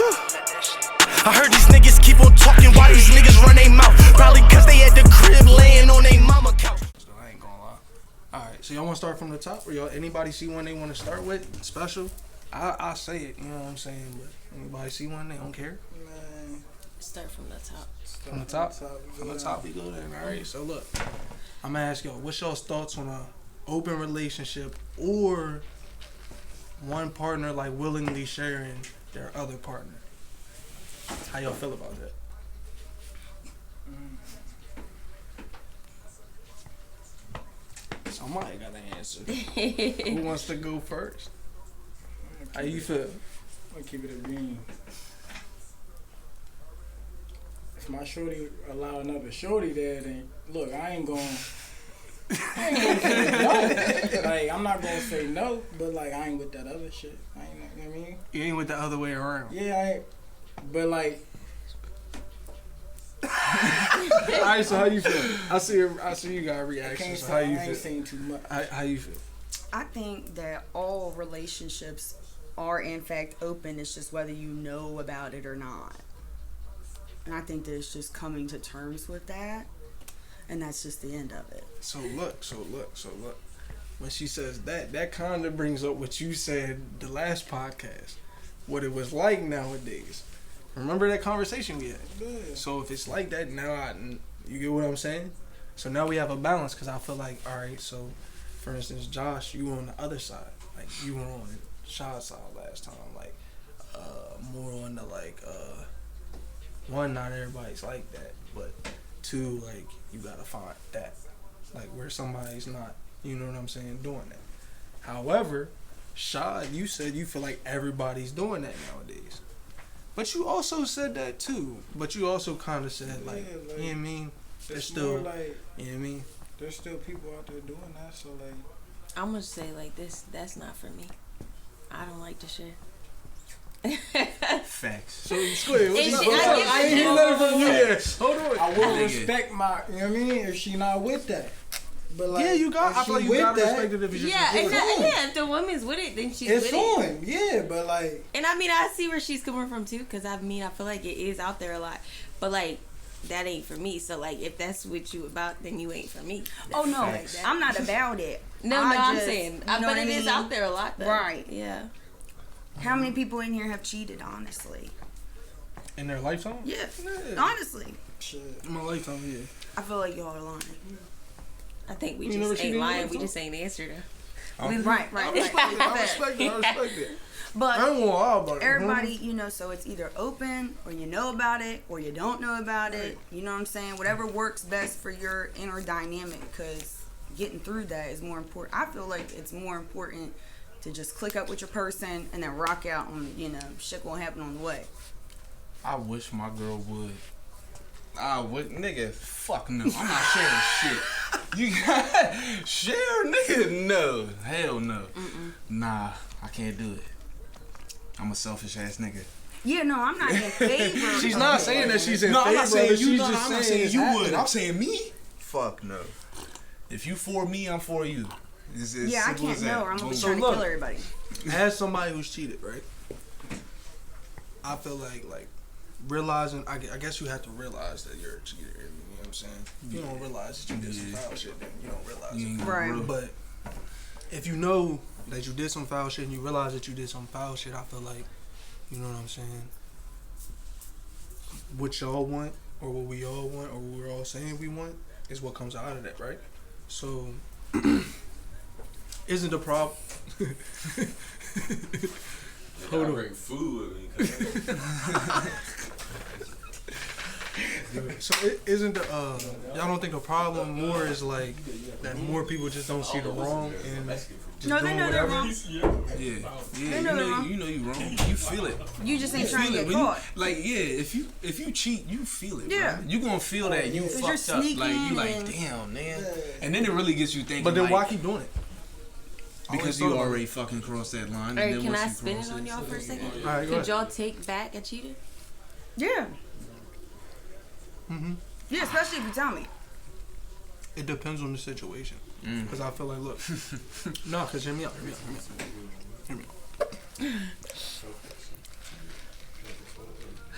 I heard these niggas keep on talking. Why these niggas run their mouth? Probably cause they at the crib laying on their mama couch. So I ain't gonna lie. Alright, so y'all wanna start from the top? Or y'all anybody see one they wanna start with? Special? I say it, you know what I'm saying? But anybody see one they don't care? Man. Start from the top. From the top? From the top we go then. Alright, so look. I'm gonna ask y'all, what's y'all's thoughts on a open relationship or one partner like willingly sharing their other partner? How y'all feel about that? Somebody got an answer. Who wants to go first? How you feel? I'm gonna keep it a bean. If my shorty allow another shorty there, then look, I ain't gonna say no. Like, I'm not gonna say no, but like, I ain't with that other shit. I ain't, you know what I mean? You ain't with the other way around. Yeah, I ain't. But like, Alright, so how you feel? I see you got a reaction. So how you I ain't feel? saying too much. How you feel? I think that all relationships are in fact open. It's just whether you know about it or not. And I think that it's just coming to terms with that. And that's just the end of it. So look. When she says that kind of brings up what you said the last podcast. What it was like nowadays. Remember that conversation we had? Yeah. So if it's like that now, you get what I'm saying? So now we have a balance because I feel like, all right, so for instance, Josh, you were on the other side. Like you were on Shaw's side last time. Like more on the like, one, not everybody's like that. But two, like you gotta find that. Like where somebody's not, you know what I'm saying, doing that. However, Shaw, you said you feel like everybody's doing that nowadays. But you also said that too. But you also kind of said like, you know what I mean? There's still, like, you know what I mean? There's still people out there doing that, so like. I'm gonna say like this. That's not for me. I don't like to share. Facts. So square. What's up? I ain't hear nothing from you yet. Hold on. I will respect my, you know what I mean? If she not with that. But like, yeah, you got. I feel like you got to respect it if it's yeah, just if the woman's with it, then she's it's with it. on, yeah, but like. And I mean, I see where she's coming from too, because I feel like it is out there a lot, but like that ain't for me. So like, if that's what you about, then you ain't for me. Oh no, I'm not about it. I'm saying, but it is mean? out there a lot, though. Right? Yeah. How many people in here have cheated? Honestly. in their lifetime. Yeah. Honestly. Shit. In my lifetime, yeah. I feel like y'all are lying. I think we just ain't lying. We just ain't answered her. Right. I respect it. But I don't want to lie about it. everybody, you know, so it's either open or you know about it or you don't know about it. You know what I'm saying? Whatever works best for your inner dynamic, because getting through that is more important. I feel like it's more important to just click up with your person and then rock out on, you know, shit won't happen on the way. I wish my girl would. I would, nigga, fuck no. I'm not sharing shit. You got share, nigga? No. Hell no. Nah, I can't do it. I'm a selfish ass nigga. Yeah, no, I'm not in favor. She's not saying that she's in No, favor. I'm not saying you. She's No, just I'm not saying saying you it's would. I'm happening. saying me. Fuck no. If you for me, I'm for you. It's Yeah, I simple can't as that. know or I'm going to be So trying to look. kill everybody. As somebody who's cheated, right? I feel like realizing, I guess you have to realize that you're a cheater. You know what I'm saying? If you don't realize that you did some foul shit, then you don't realize it. Right. But if you know that you did some foul shit and you realize that you did some foul shit, I feel like, you know what I'm saying? What y'all want, or what we all want, or what we're all saying we want, is what comes out of that, right? So, isn't the problem? Hold on. Bring food with me. So isn't the y'all don't think the problem more is like that more people just don't see the wrong and just No, they doing know they're whatever? wrong. Yeah. You know you wrong. You feel it. You just ain't You trying to feel get it. When caught. if you cheat, you feel it. Yeah. Bro. You gonna feel that you you're fucked up. Like you like, sneaking damn, man. And then it really gets you thinking. But then like, why keep doing it? because you already fucking crossed that line. Hey, and then can once I you spin cross it on y'all for a second? All right, go Could ahead. y'all take back a cheater? Yeah. Mm-hmm. Yeah, especially if you tell me. It depends on the situation. Because I feel like, look, no, because hear me out.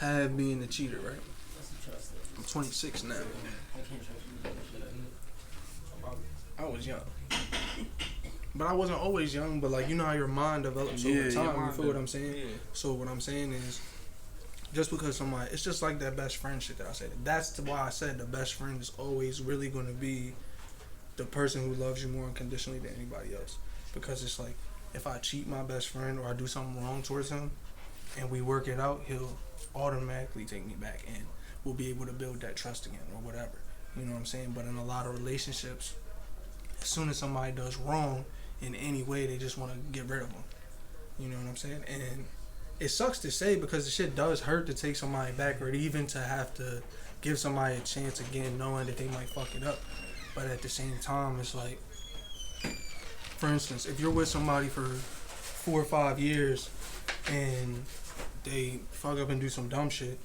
have being a cheater, right? I'm 26 now. I was young. But I wasn't always young, but like, you know how your mind develops over time, you feel what I'm saying? Yeah. So what I'm saying is, just because somebody, it's just like that best friend shit that I said. That's why I said the best friend is always really going to be the person who loves you more unconditionally than anybody else. Because it's like, if I cheat my best friend or I do something wrong towards him and we work it out, he'll automatically take me back and we'll be able to build that trust again or whatever. You know what I'm saying? But in a lot of relationships, as soon as somebody does wrong in any way, they just want to get rid of them. You know what I'm saying? And it sucks to say because the shit does hurt to take somebody back or even to have to give somebody a chance again knowing that they might fuck it up. But at the same time, it's like, for instance, if you're with somebody for 4 or 5 years and they fuck up and do some dumb shit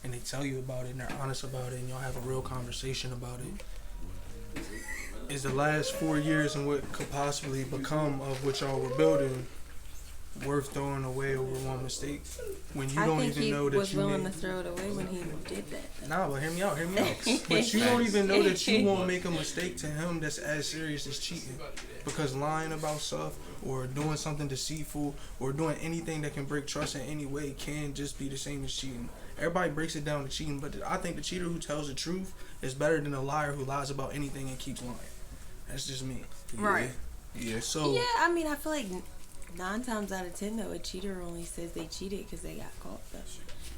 and they tell you about it and they're honest about it and y'all have a real conversation about it, is the last 4 years and what could possibly become of what y'all were building worth throwing away over one mistake when you don't even know that you was willing to throw it away when he did that. Nah, but hear me out. But you don't even know that you won't make a mistake to him that's as serious as cheating. Because lying about stuff or doing something deceitful or doing anything that can break trust in any way can just be the same as cheating. Everybody breaks it down to cheating, but I think the cheater who tells the truth is better than a liar who lies about anything and keeps lying. That's just me. Right. Yeah, so... Yeah, I mean, I feel like 9 times out of 10, though, a cheater only says they cheated because they got caught, though.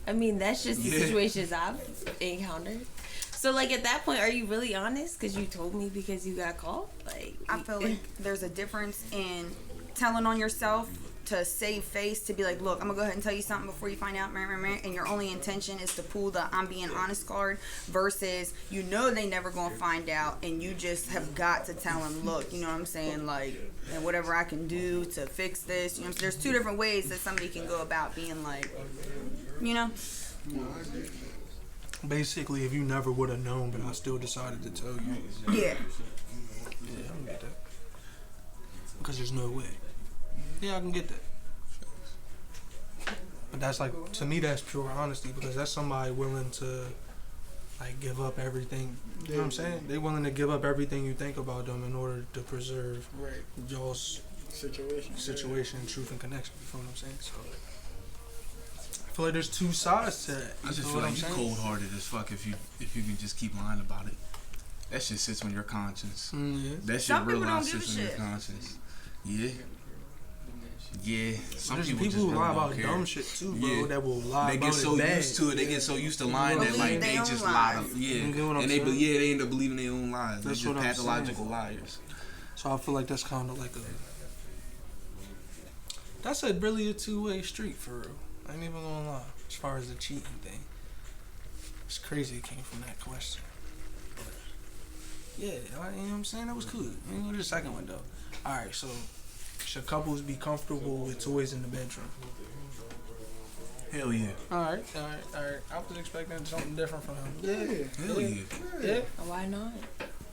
I mean, that's just the situations I've encountered. So, like, at that point, are you really honest? Because you told me because you got caught? Like, I feel like there's a difference in telling on yourself to save face, to be like, look, I'm going to go ahead and tell you something before you find out, and your only intention is to pull the I'm being honest card, versus you know they never going to find out, and you just have got to tell them, look, you know what I'm saying, like, and whatever I can do to fix this, you know what I'm saying? There's 2 different ways that somebody can go about being like, you know? Basically, if you never would have known, but I still decided to tell you. Yeah. Yeah, I can get that. Because there's no way. Yeah, I can get that. But that's like, to me, that's pure honesty because that's somebody willing to, like, give up everything. You know what I'm saying? They willing to give up everything you think about them in order to preserve y'all's situation, truth, and connection. You feel what I'm saying? So, I feel like there's 2 sides to that. I just feel like you cold-hearted as fuck if you can just keep lying about it. That shit sits on your conscience. Yeah. That shit Some real people life don't give sits a on your shit. conscience. Yeah. Yeah. Some There's people people just who really lie don't about care. dumb shit too, bro. Yeah. That will lie They about get so it bad. used to it. They get so used to lying that like they their just own lie. lies. Yeah. You get what I'm And saying? they end up believing their own lies. That's They're what I'm just pathological liars. So I feel like that's kind of like that's really a 2-way street for real. I ain't even gonna lie. As far as the cheating thing, it's crazy it came from that question. But yeah, you know what I'm saying? That was cool. We can go to the second one though. All right, so should couples be comfortable with toys in the bedroom? Hell yeah. All right. I was expecting something different from him. Yeah. Hell yeah. Yeah. why not?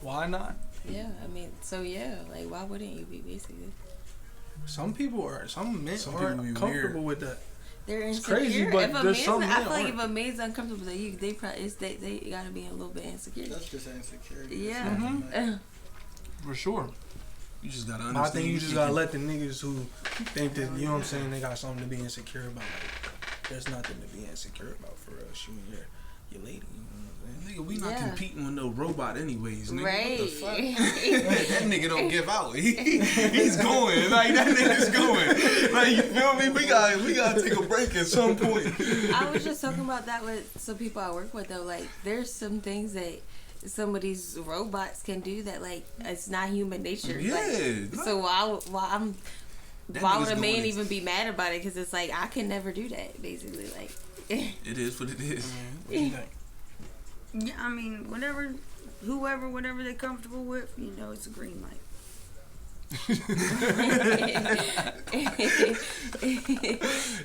Why not? Yeah, I mean, so yeah, like, why wouldn't you be, basically? Some people are. Some men Some aren't people be comfortable weird. with that. They're It's insecure. crazy, but if a there's man's, some I men feel like aren't. if a man's uncomfortable, they probably they gotta be a little bit insecure. That's just insecurity. Yeah. Mm-hmm. For sure. You just gotta I understand. think you just gotta let the niggas who think that, you know what I'm saying, they got something to be insecure about. Like, there's nothing to be insecure about for us. You and your lady. You know what I'm saying? Nigga, we not competing with no robot anyways, nigga. Right. What the fuck? That nigga don't give out. He's going. Like, that nigga's going. Like, you feel me? We gotta take a break at some point. I was just talking about that with some people I work with, though. Like, there's some things that some of these robots can do that, like, it's not human nature. Yeah. Like, so why would nigga's a man doing it. even be mad about it? Because it's like, I can never do that, basically. Like, It is what it is. What you think? Yeah, I mean, whatever they're comfortable with, you know, it's a green light.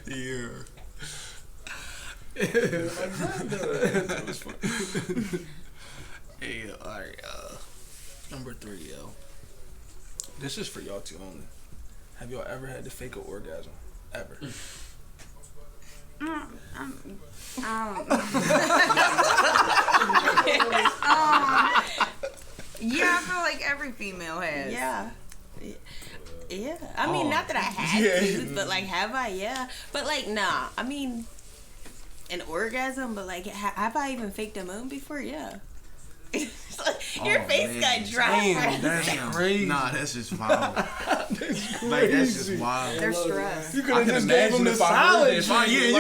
Yeah. That was fun. Hey, alright, number 3, yo. This is for y'all two only. Have y'all ever had to fake an orgasm? Ever? Yeah, I feel like every female has. Yeah. Yeah. I mean, not that I had to, but like, have I? Yeah. But like, nah. I mean, an orgasm, but like, have I even faked a moon before? Yeah. Your face got dry. Damn, that's crazy. Nah, that's just wild. Like, that's just wild. They're stressed. You could have just gave him the silence. You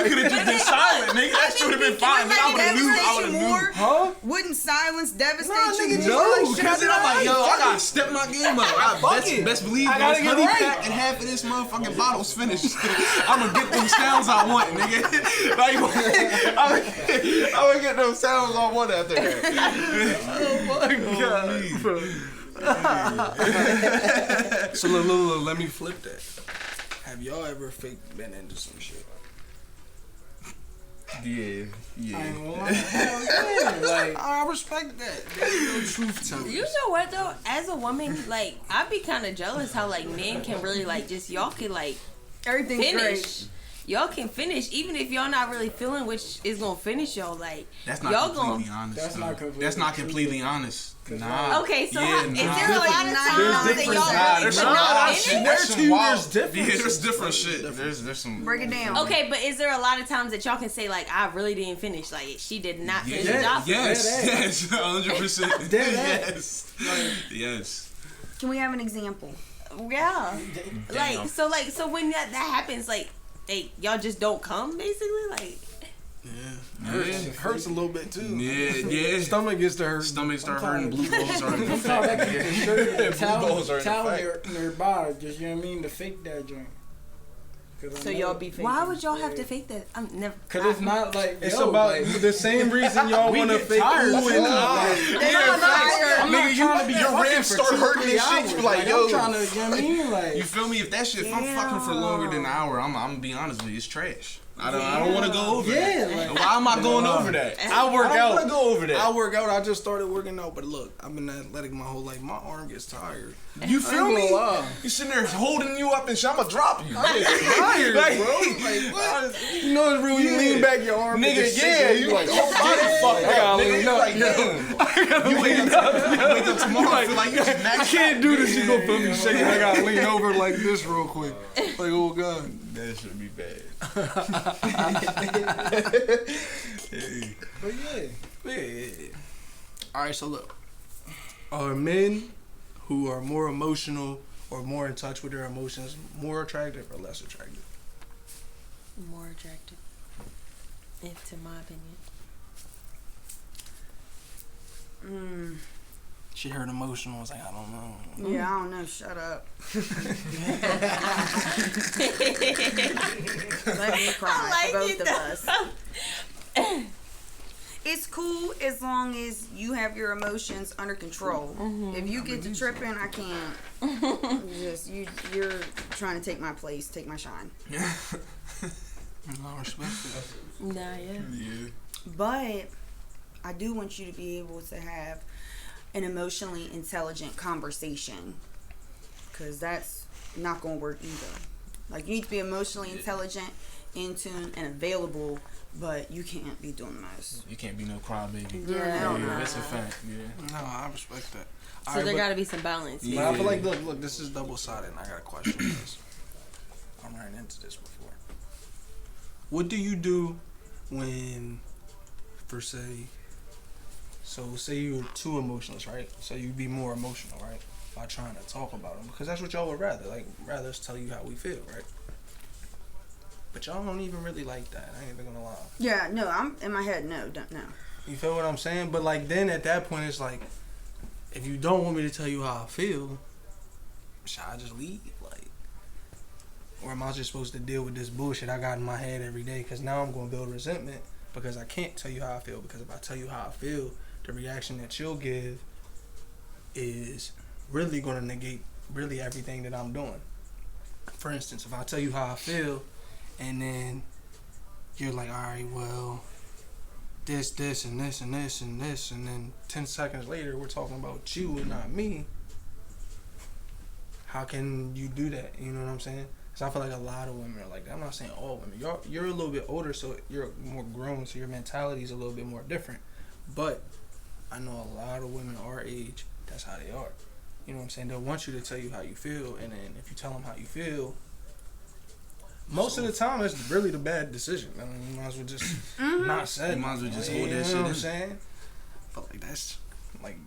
could have just been silent, nigga. That should have been fine. Nigga, I would have knew. Huh? Wouldn't silence devastate you nigga, more? no. Because then I'm like, yo, I gotta step my game up. Best believe I gotta this get honey right. pack and half of this motherfucking bottle's finished. I'm gonna get them sounds I want, nigga. Like, I'm gonna get those sounds I want after that. Oh my god, bro. So look, let me flip that. Have y'all ever been into some shit? Yeah. I ain't gonna lie. Hell yeah. Like, I respect that. There's no truth to You it. know what though? As a woman, like, I'd be kind of jealous how like men can really like just y'all can like Everything's finish. great. Y'all can finish even if y'all not really feeling which is gonna finish y'all. Like, That's not y'all completely gonna. honest. That's though. not completely That's not true. completely honest. Nah. Okay, so Yeah, how, nah. is there a lot of times that different y'all sides. really There's could some not wild finish? shit. There's There's some wild. different Yeah, there's shit. different shit. There's some. Break it down. Okay, but is there a lot of times that y'all can say like, I really didn't finish? Like, she did not finish the job. Yes, 100%. Yes. Yes. Can we have an example? Yeah. Like, so when that happens, like, y'all just don't come, basically, like. It hurts a little bit too. Yeah. Stomach gets to hurt. Stomach start hurting. Blue balls are in sometimes I keep the balls are in towel effect. nearby, just, you know what I mean, to fake that joint. So y'all be faking. Why would y'all have to fake that? I'm never. Cause it's not like, It's yo, about like, the same reason y'all want to fake tired. ooh and ah. I'm not trying to be your fucking ribs for start 2-3 hurting and shit. hours. You like, yo. I'm trying to, you know what I mean? Like, You feel me? If that shit, if I'm fucking for longer than an hour, I'm gonna be honest with you, it's trash. I don't want to go over that. yeah, like, Why am I going over that? I work I don't want to out. go over that. I work out. I just started working out, but look, I've been athletic my whole life. My arm gets tired. You feel me? gonna lie. You sitting there holding you up and shit, I'm gonna drop you. I get tired, Like, bro. Like what? You know it's real. You lean back your arm. Nigga, just yeah, shake it. you like, oh, body fucked I gotta up, nigga. lean You up, like, yo. damn. You wake up tomorrow, I feel like you just I maxed can't out. do this. You gonna put me shaking. I gotta lean over like this real quick. Like, oh god. That should be bad. but yeah. Yeah. All right. So look, are men who are more emotional or more in touch with their emotions more attractive or less attractive? More attractive, if to my opinion. She heard emotional. I was like, I don't know. Yeah, I don't know. Shut up. Let me cry. I like Both it of though. us. It's cool as long as you have your emotions under control. If you get to tripping, I can't. You're trying to take my place, take my shine. I respect that. Nah, yeah. But I do want you to be able to have an emotionally intelligent conversation, because that's not going to work either. Like, you need to be emotionally intelligent, in tune, and available, but you can't be doing most. You can't be no crybaby. Yeah, That's a fact. Yeah. No, I respect that. So there got to be some balance. But I feel like, look, this is double-sided, and I got a question on this. I'm running into this before. What do you do when, for say you're too emotionless, right? So you be more emotional, right? By trying to talk about them, because that's what y'all would rather. Like, rather us tell you how we feel, right? But y'all don't even really like that. I ain't even gonna lie. Yeah, no, I'm in my head. No, don't know. You feel what I'm saying? But like, then at that point, it's like, if you don't want me to tell you how I feel, should I just leave? Like, or am I just supposed to deal with this bullshit I got in my head every day? Because now I'm gonna build resentment because I can't tell you how I feel. Because if I tell you how I feel, the reaction that you'll give is really gonna negate really everything that I'm doing. For instance, if I tell you how I feel, and then you're like, all right, well, this, and this, and this, and this, and then 10 seconds later, we're talking about you and not me. How can you do that? You know what I'm saying? Because I feel like a lot of women are like that. I'm not saying all women. You're a little bit older, so you're more grown, so your mentality is a little bit more different. But I know a lot of women our age, that's how they are. You know what I'm saying? They'll want you to tell you how you feel, and then if you tell them how you feel, most of the time it's really the bad decision. I mean, you might as well just not say it. You might as well just hold You that know shit what I'm in. saying? But like that's like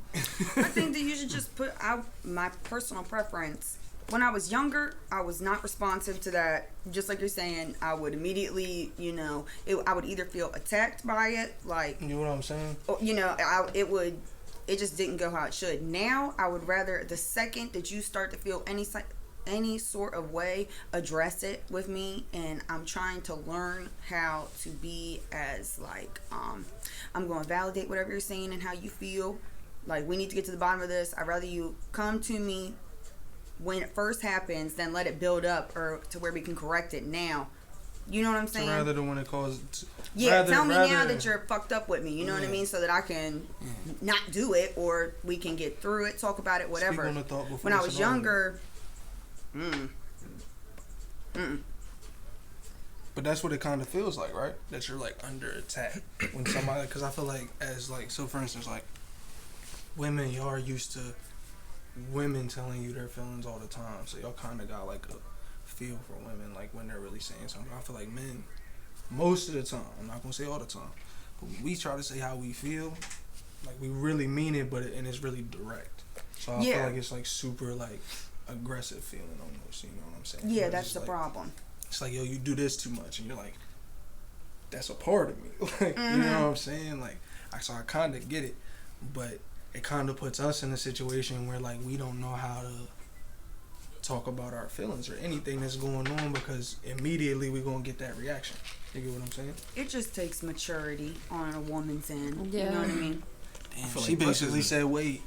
I think that you should just put out my personal preference. When I was younger, I was not responsive to that. Just like you're saying, I would immediately, I would either feel attacked by it, like, you know what I'm saying? or, it just didn't go how it should. Now, I would rather the second that you start to feel any sort of way, address it with me, and I'm trying to learn how to be as like, I'm going to validate whatever you're saying and how you feel. Like, we need to get to the bottom of this. I'd rather you come to me when it first happens than let it build up or to where we can correct it now. You know what I'm saying? So rather than when it causes... Tell me now that you're fucked up with me. You know what I mean? So that I can not do it, or we can get through it, talk about it, whatever. Speak on the thought before When I it's was an younger... But that's what it kind of feels like, right? That you're like under attack when somebody, because I feel like as like, so for instance, like women, y'all are used to women telling you their feelings all the time, so y'all kind of got like a feel for women, like when they're really saying something. I feel like men, most of the time, I'm not gonna say all the time, but when we try to say how we feel, like we really mean it, and it's really direct. So I feel like it's like super like aggressive feeling almost. You know what I'm saying? Yeah, It's that's just the like, problem. It's like, yo, you do this too much, and you're like, that's a part of me. Like, you know what I'm saying? Like, so I kind of get it, but it kind of puts us in a situation where like we don't know how to talk about our feelings or anything that's going on, because immediately we're gonna get that reaction. You get what I'm saying? It just takes maturity on a woman's end. Yeah. You know what I mean? Damn, feel she like basically busses- said wait.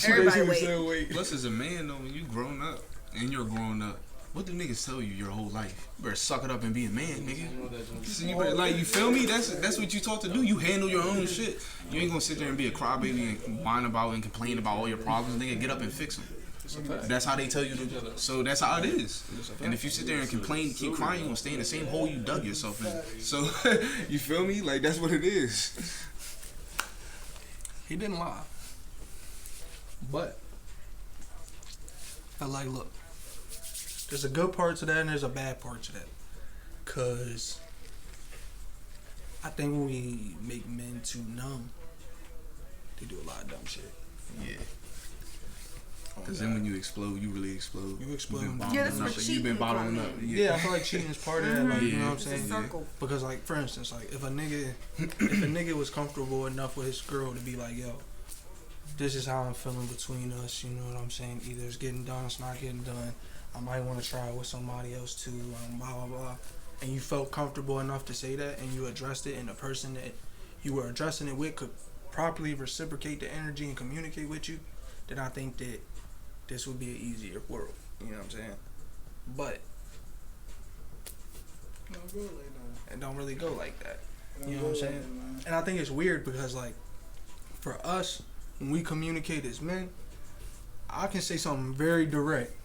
Everybody wait. Said wait. Plus, as a man, though, when you grown up and you're growing up, what do niggas tell you your whole life? You better suck it up and be a man, nigga. So you better, like, you feel me? That's what you taught to do. You handle your own shit. You ain't gonna sit there and be a crybaby and whine about and complain about all your problems. Nigga, get up and fix them. That's how they tell you to do. So that's how it is. And if you sit there and complain and keep crying, you're gonna stay in the same hole you dug yourself in. So, you feel me? Like, that's what it is. He didn't lie. But I like, look, there's a good part to that and there's a bad part to that. Cause I think when we make men too numb, they do a lot of dumb shit. Yeah. Because then when you explode, you really explode. You explode. You've been Yeah, that's bottling where up. You've cheating been bottling come up. in. Yeah, I feel like cheating is part of that. Like, you know what I'm It's a saying? circle. Because like, for instance, like if a nigga was comfortable enough with his girl to be like, yo, this is how I'm feeling between us, you know what I'm saying? Either it's getting done, it's not getting done. I might want to try it with somebody else too, blah, blah, blah. And you felt comfortable enough to say that, and you addressed it, and the person that you were addressing it with could properly reciprocate the energy and communicate with you, then I think that this would be an easier world. You know what I'm saying? But it don't really go like that. You know what I'm saying? And I think it's weird because, like, for us, when we communicate as men, I can say something very direct.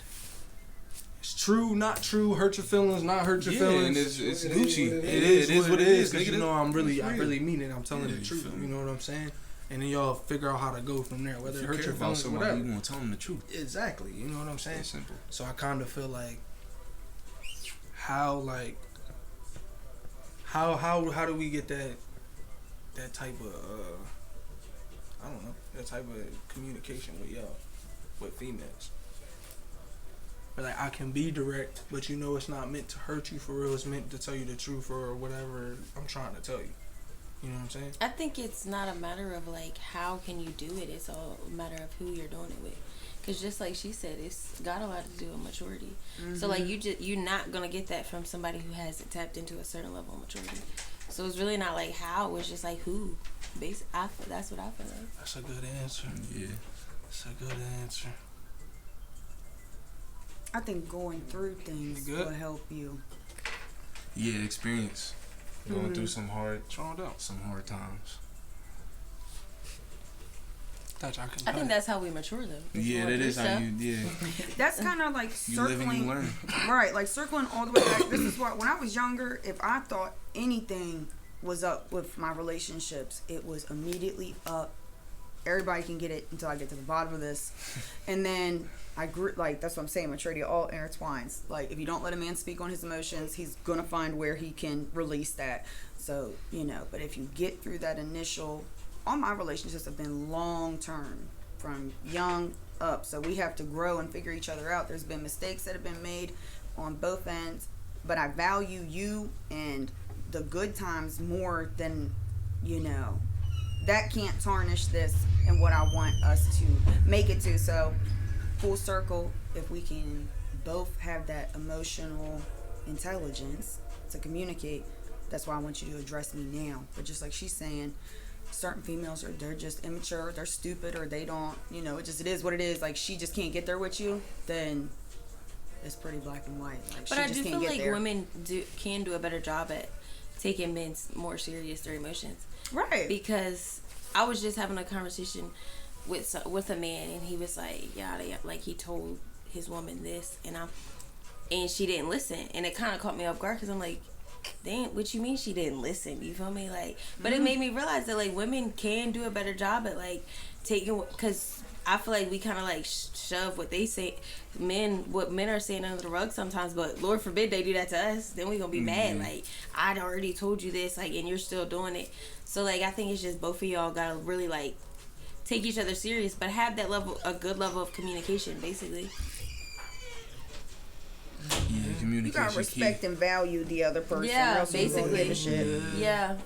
It's true, not true, hurt your feelings, not hurt your Yeah, feelings. and it's Gucci. It is what it is. Because nigga. you know I really real. mean it. I'm telling Yeah, the you truth. feel me? You know what I'm saying? And then y'all figure out how to go from there, whether If it you hurt care your about feelings or somebody, whatever. you gonna tell them the truth. Exactly. You know what I'm saying? It's simple. So I kind of feel like how do we get that type of I don't know, that type of communication with y'all, with females. But like, I can be direct, but you know it's not meant to hurt you for real. It's meant to tell you the truth or whatever I'm trying to tell you. You know what I'm saying? I think it's not a matter of like how can you do it. It's all a matter of who you're doing it with. Cause just like she said, it's got a lot to do with maturity. So like you're not gonna get that from somebody who hasn't tapped into a certain level of maturity. So it's really not like how. It's just like who. That's what I feel like. That's a good answer. Yeah. That's a good answer. I think going through things You good? will help you. Yeah, experience. Going through some hard What's wrong with that? times. I think that's how we mature, though. Yeah, that is how you. Yeah. That's kind of like You live and you circling, learn. right? Like circling all the way back. This is what when I was younger, if I thought anything was up with my relationships, it was immediately up. Everybody can get it until I get to the bottom of this, and then I grew. Like that's what I'm saying. Maturity all intertwines. Like if you don't let a man speak on his emotions, he's gonna find where he can release that. So but if you get through that initial, all my relationships have been long term, from young up. So we have to grow and figure each other out. There's been mistakes that have been made on both ends, but I value you and the good times more than that can't tarnish this and what I want us to make it to. So full circle, if we can both have that emotional intelligence to communicate, that's why I want you to address me now. But just like she's saying, certain females they're just immature, they're stupid, or they don't, it is what it is. Like she just can't get there with you, then it's pretty black and white. Like, but I do feel like women can do a better job at taking men more serious their emotions. Right. Because I was just having a conversation with a man, and he was like, like he told his woman this, and she didn't listen, and it kind of caught me off guard because I'm like, damn, what you mean she didn't listen? You feel me? Like, but it made me realize that like women can do a better job at like taking, because I feel like we kind of like shove what they say, what men are saying under the rug sometimes, but Lord forbid they do that to us, then we gonna be mad. Like, I'd already told you this, like, and you're still doing it. So like, I think it's just both of y'all gotta really like take each other serious, but have that a good level of communication, basically. Yeah, communication. You gotta respect and value the other person. Yeah, else you won't give a shit. Yeah.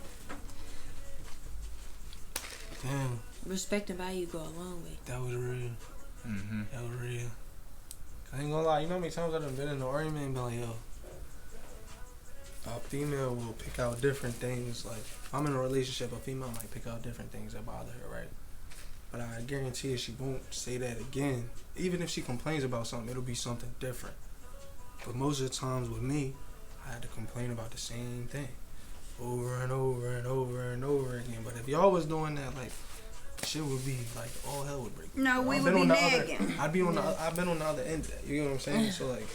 Damn. Respect and value go a long way. That was real. Mm-hmm. That was real. I ain't gonna lie, you know how many times I've been in an argument and been like, yo, a female will pick out different things. Like, if I'm in a relationship, a female might pick out different things that bother her, right? But I guarantee you she won't say that again. Even if she complains about something, it'll be something different. But most of the times with me, I had to complain about the same thing over and over and over and over again. But if y'all was doing that, like, shit would be like all hell would break. No, we would be nagging. I've been on the other end of that. You know what I'm saying? So like,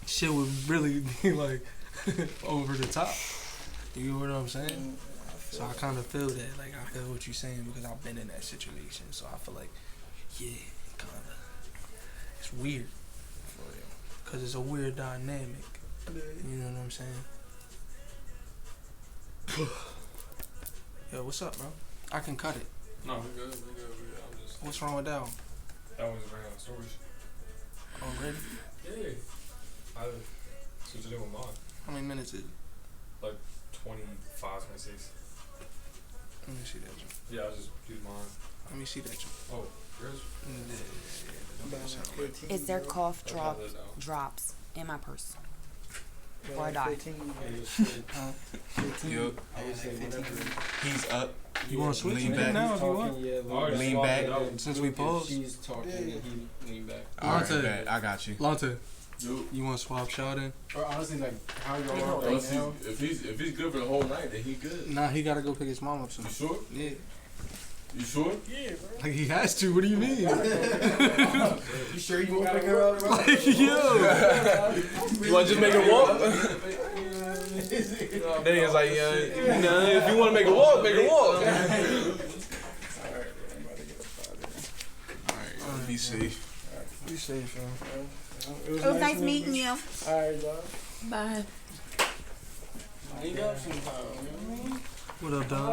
shit would really be like over the top. You know what I'm saying? So I kind of feel that. Like, I feel what you're saying because I've been in that situation. So I feel like, yeah, kind of, it's weird for real. Cause it's a weird dynamic. You know what I'm saying? Yo, what's up, bro? I can cut it. No, we good. I'm just. What's wrong with that one? That was ran out of storage. Already? Yeah. I switched it in with mine. How many minutes is it? Like 25, 26. Let me see that one. Yeah, I just used mine. Let me see that one. Oh, yours? Is there cough I'll drop it down. drops in my purse? Before I die. Yo, he's up. You want to switch Lean it back. now if you want? Lean back. Since we paused. She's talking and he lean back. Alright, Lonte. bet. I got you. Lonte, Dude. you want to swap shot in? Or honestly, like how y'all are right Honestly, now. if he's good for the whole night, then he good. Nah, he got to go pick his mom up soon. You sure? Yeah. You sure? Yeah, bro. Like, he has to. What do you mean? You sure you won't pick her up, bro? Like, yo. You want to just make her walk? Then he was like, if you want to make her walk, make her walk. Alright, be safe. Be safe, man. It was nice meeting you. Alright, dog. Bye. Link up sometime, you know what I mean? What up, dog?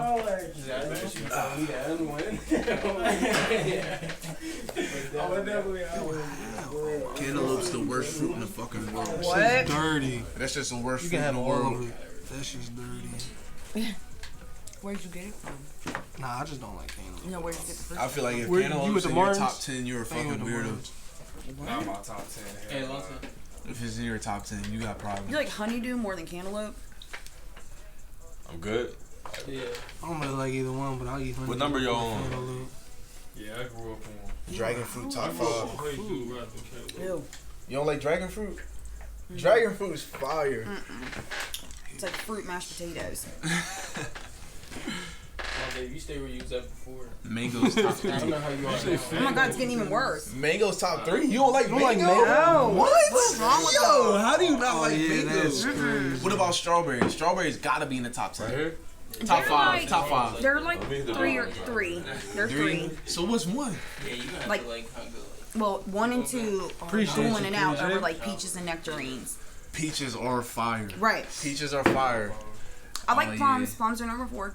Cantaloupe's the worst fruit in the fucking world. What? Dirty. That's just the worst You fruit can in have the all world. of it. That shit's dirty. Where'd you get it from? Nah, I just don't like cantaloupe. You know where'd you get the fruit? I feel like if Where- you Cantaloupe's with the in your Martins? top 10, you're a Hang with fucking the weirdo. Martins. Not my top 10. Hey, Lonte. If it's in your top 10, you got problems. You like honeydew more than cantaloupe? I'm good. Yeah. I don't really like either one, but I'll eat honey. What number y'all on? Cantaloupe. Yeah, I grew up on. Dragon fruit top 5. Way too rather than cantaloupe. Ew. You don't like dragon fruit? Dragon fruit is fire. It's like fruit mashed potatoes. You stay where you was at before. Mango's top I don't 3. know how you are now. Oh my god, it's getting even worse. Mango's top 3? You don't like mango? No. What? What's wrong with Yo, how do you not like yeah, mango? that's crazy. What about strawberries? Strawberries gotta be in the top 10. Right here? Top They're 5. like- Top 5. They're like 3. They're 3. So what's one? Yeah, you gonna have Like- to like hug it. Well, 1 and 2 are Appreciate dueling you, it out appreciate over it. like peaches and nectarines. Peaches are fire. Right. Peaches are fire. I like Oh, plums. yeah. Plums are number 4.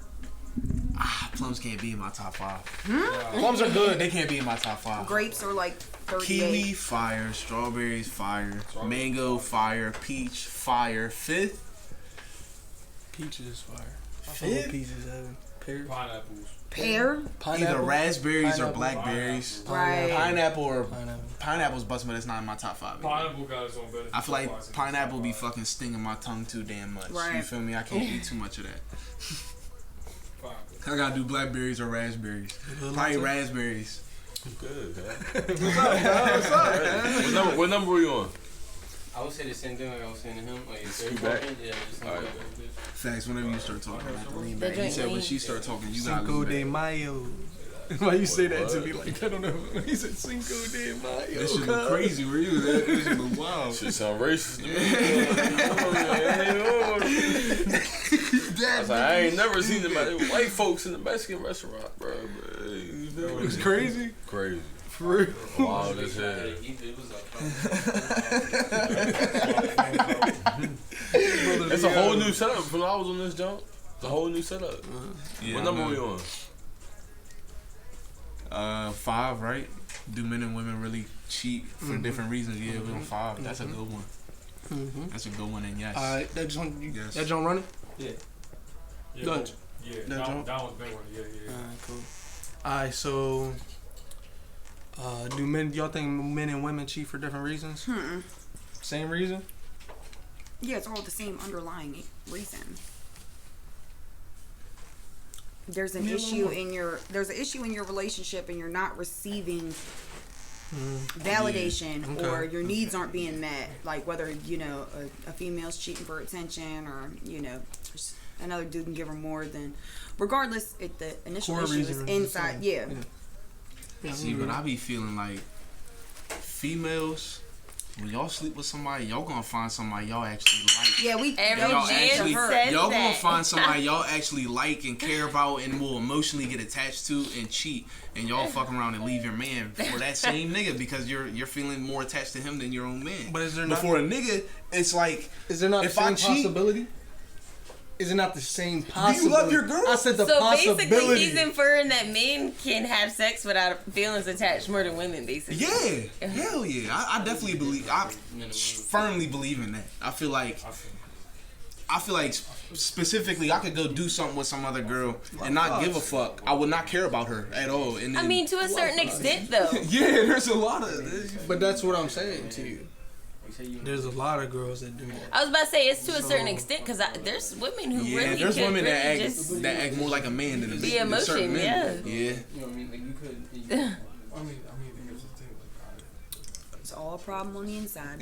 Plums can't be in my top 5. Plums are good. They can't be in my top 5. Grapes are like 38. Kiwi, fire. Strawberries, fire. Mango, fire. Peach, fire. 5th? Peaches is fire. I fuck Fifth? with peaches, Evan. Pear. Pineapples. Pear. Either Pineapple. raspberries or Pineapple. blackberries. Right. Pineapple or Pineapple. pineapple's busting, but it's not in my top 5. Pineapple got its own benefits. I feel like pineapple be fucking stinging my tongue too damn much. You Right. feel me? I can't eat too much of that. I gotta do blackberries or raspberries. Probably raspberries. Good, man. What's up? What number were you on? I would say the same thing like I was saying to him. Like, Scoot back. Yeah, just All right. Facts, whenever you start talking, I have to lean The back. He joint said when lean. she start talking, you gotta Cinco lean de back. Mayo. Why you say that to me like that? I don't know. He said Cinco de Mayo. That shit look crazy where you was at. That shit look wild. Shit sound racist to me. I was like, I ain't never seen the white folks in the Mexican restaurant, bro. It was crazy. Crazy. For real. Wild as hell. It was It's a whole new setup from when I was on this jump. It's a whole new setup. Yeah, What number man. were you on? 5, right? Do men and women really cheat for different reasons? Yeah, we're on 5. That's a good one. That's a good one, and yes. Alright, that joint, Yes. that joint running? Yeah, Dutch. Yeah, That that jump? was big one. Yeah. Alright, cool. Alright, so do men? Y'all think men and women cheat for different reasons? Same reason? Yeah, it's all the same underlying reason. There's an issue in your relationship and you're not receiving validation Okay. or your needs aren't being met, like whether a female's cheating for attention or another dude can give her more than, regardless if the initial Core issue is reason inside. is See, but I be feeling like females, when y'all sleep with somebody, y'all gonna find somebody y'all actually like. Yeah, we Every Y'all Jan actually, says y'all gonna that. find somebody y'all actually like and care about and will emotionally get attached to and cheat, and y'all fuck around and leave your man for that same nigga because you're feeling more attached to him than your own man. But is there But not? for a nigga, it's like, Is there not if the I same cheat- possibility? Is it not the same do possibility? you love your girl? I said the So possibility. basically, he's inferring that men can have sex without feelings attached more than women, basically. Yeah, hell yeah. I definitely believe. I firmly believe in that. I feel like specifically, I could go do something with some other girl and not give a fuck. I would not care about her at all. And I then, mean, to a certain extent, though. yeah, there's a lot of. But that's what I'm saying to you. There's a lot of girls that do that. I was about to say it's to a certain extent because there's women who Yeah, really there's could women that really act just that act more like a man than a be than certain emotion, men. Yeah. You know what I mean? Like you could. I mean, here's the thing. It's all a problem on the inside.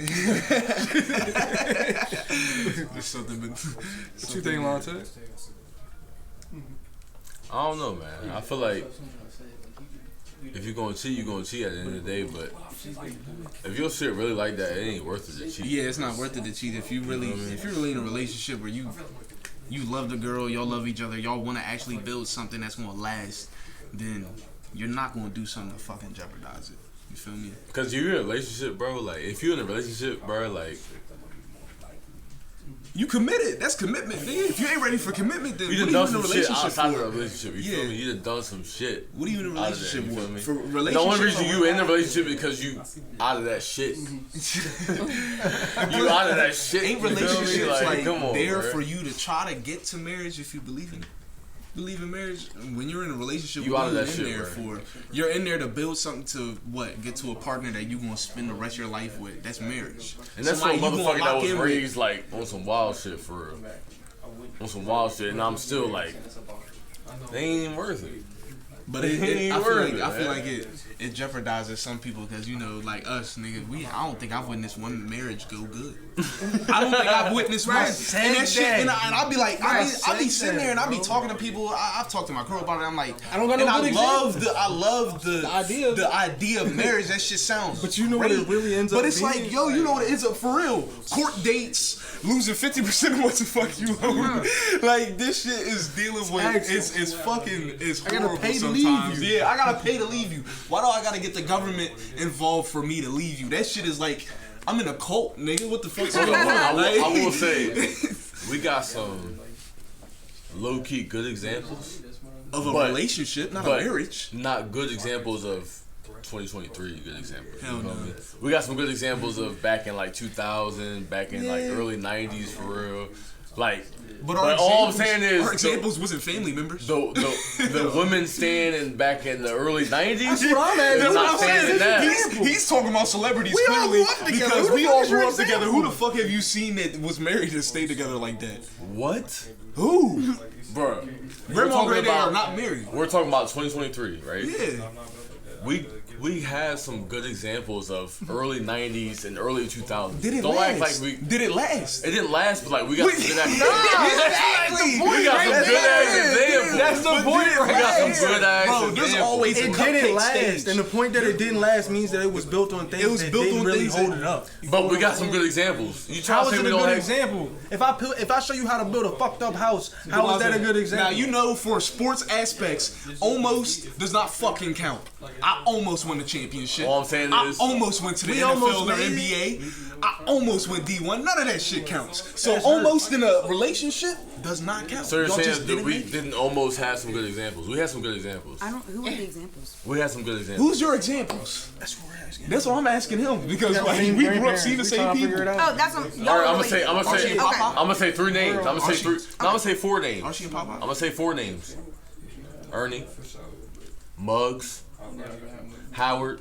There's something. What you think, Lonte? I don't know, man. I feel like if you're gonna cheat, you're gonna cheat at the end of the day. But if your shit really like that, it ain't worth it to cheat. Yeah, it's not worth it to cheat if you're really in a relationship where you love the girl, y'all love each other, y'all want to actually build something that's gonna last, then you're not gonna do something to fucking jeopardize it. You feel me? Because you're in a relationship, bro. Like if you're in a relationship, bro, like You committed. That's commitment, nigga. If you ain't ready for commitment, then you what done are you done in a some shit relationship outside for? of the relationship. You feel me? You done done some shit. What are you in a out of that, relationship you feel me? with? For The relationship. only reason you in the relationship is because you out of that shit. You out of that shit. Ain't you feel me? relationships like come on, there bro. for you to try to get to marriage if you believe in it? Believe in marriage when you're in a relationship. You what out of are that in shit, there bro. for? You're in there to build something to get to a partner that you gonna spend the rest of your life with. That's marriage. And that's for a Somebody you gonna motherfucker that lock was in with. raised like on some wild shit for real. On some wild shit, and I'm still like, they ain't even worth it. But I feel like it jeopardizes some people because like us niggas, I don't think I've witnessed one marriage go good. I don't think I've witnessed one. And that shit, and I'll be like, I'll be sitting there and I'll be talking to people. I've talked to my girl about it. I'm like, I don't got no good example. I love the idea of marriage. That shit sounds. But you know what it really ends up. But it's being? like, yo, you know what it ends up for real? Court dates, losing 50% of what the fuck you own. Like this shit is dealing with. It's fucking. It's horrible. I gotta pay to leave you. Yeah, I gotta pay to leave you. Why do I gotta get the government involved for me to leave you? That shit is like, I'm in a cult, nigga. What the fuck's going on? I will say, we got some low key good examples of a relationship, not a marriage. Not good examples of 2023. Good examples. Hell no. We got some good examples of back in like 2000, back in like early 90s for real. Like, but all I'm saying is our examples wasn't family members. The women standing back in the early 90s. That's what I'm at. That's what I'm saying. He's talking about celebrities clearly because we all grew up together. Who the fuck have you seen that was married and stayed together like that? What? Who? Bro, Grandma and Granddad are not married. We're talking about 2023, right? Yeah. We had some good examples of early 90s and early 2000s. Did it Don't last? act like Did it last? It didn't last, but like we got some good ass. Exactly. We got some good ass examples. That's the point. We got some good ass Bro, there's examples. always a It cupcake didn't last, stage. and the point that it didn't last means that it was built on things that didn't really hold it up. But we got some good examples. You try How to is say it we a don't good have example? If I show you how to build a fucked up house, how is that a good example? Now for sports aspects, almost does not fucking count. I almost won the championship. All I'm saying I is almost went to the NFL or NBA. I almost went D1. None of that shit counts. So almost in a relationship does not count. So you're Y'all saying just that didn't we make it. didn't almost have some good examples. We had some good examples. Who are the examples? We had some good examples. Who's your examples? That's what we're asking. That's what I'm asking him because like, we grew up seeing the same people. Oh, that's what y'all. All right, I'm gonna say three names. I'm gonna say three. No, I'm gonna say four names. Archie and Papa. I'm gonna say four names. Ernie, Muggs, Howard,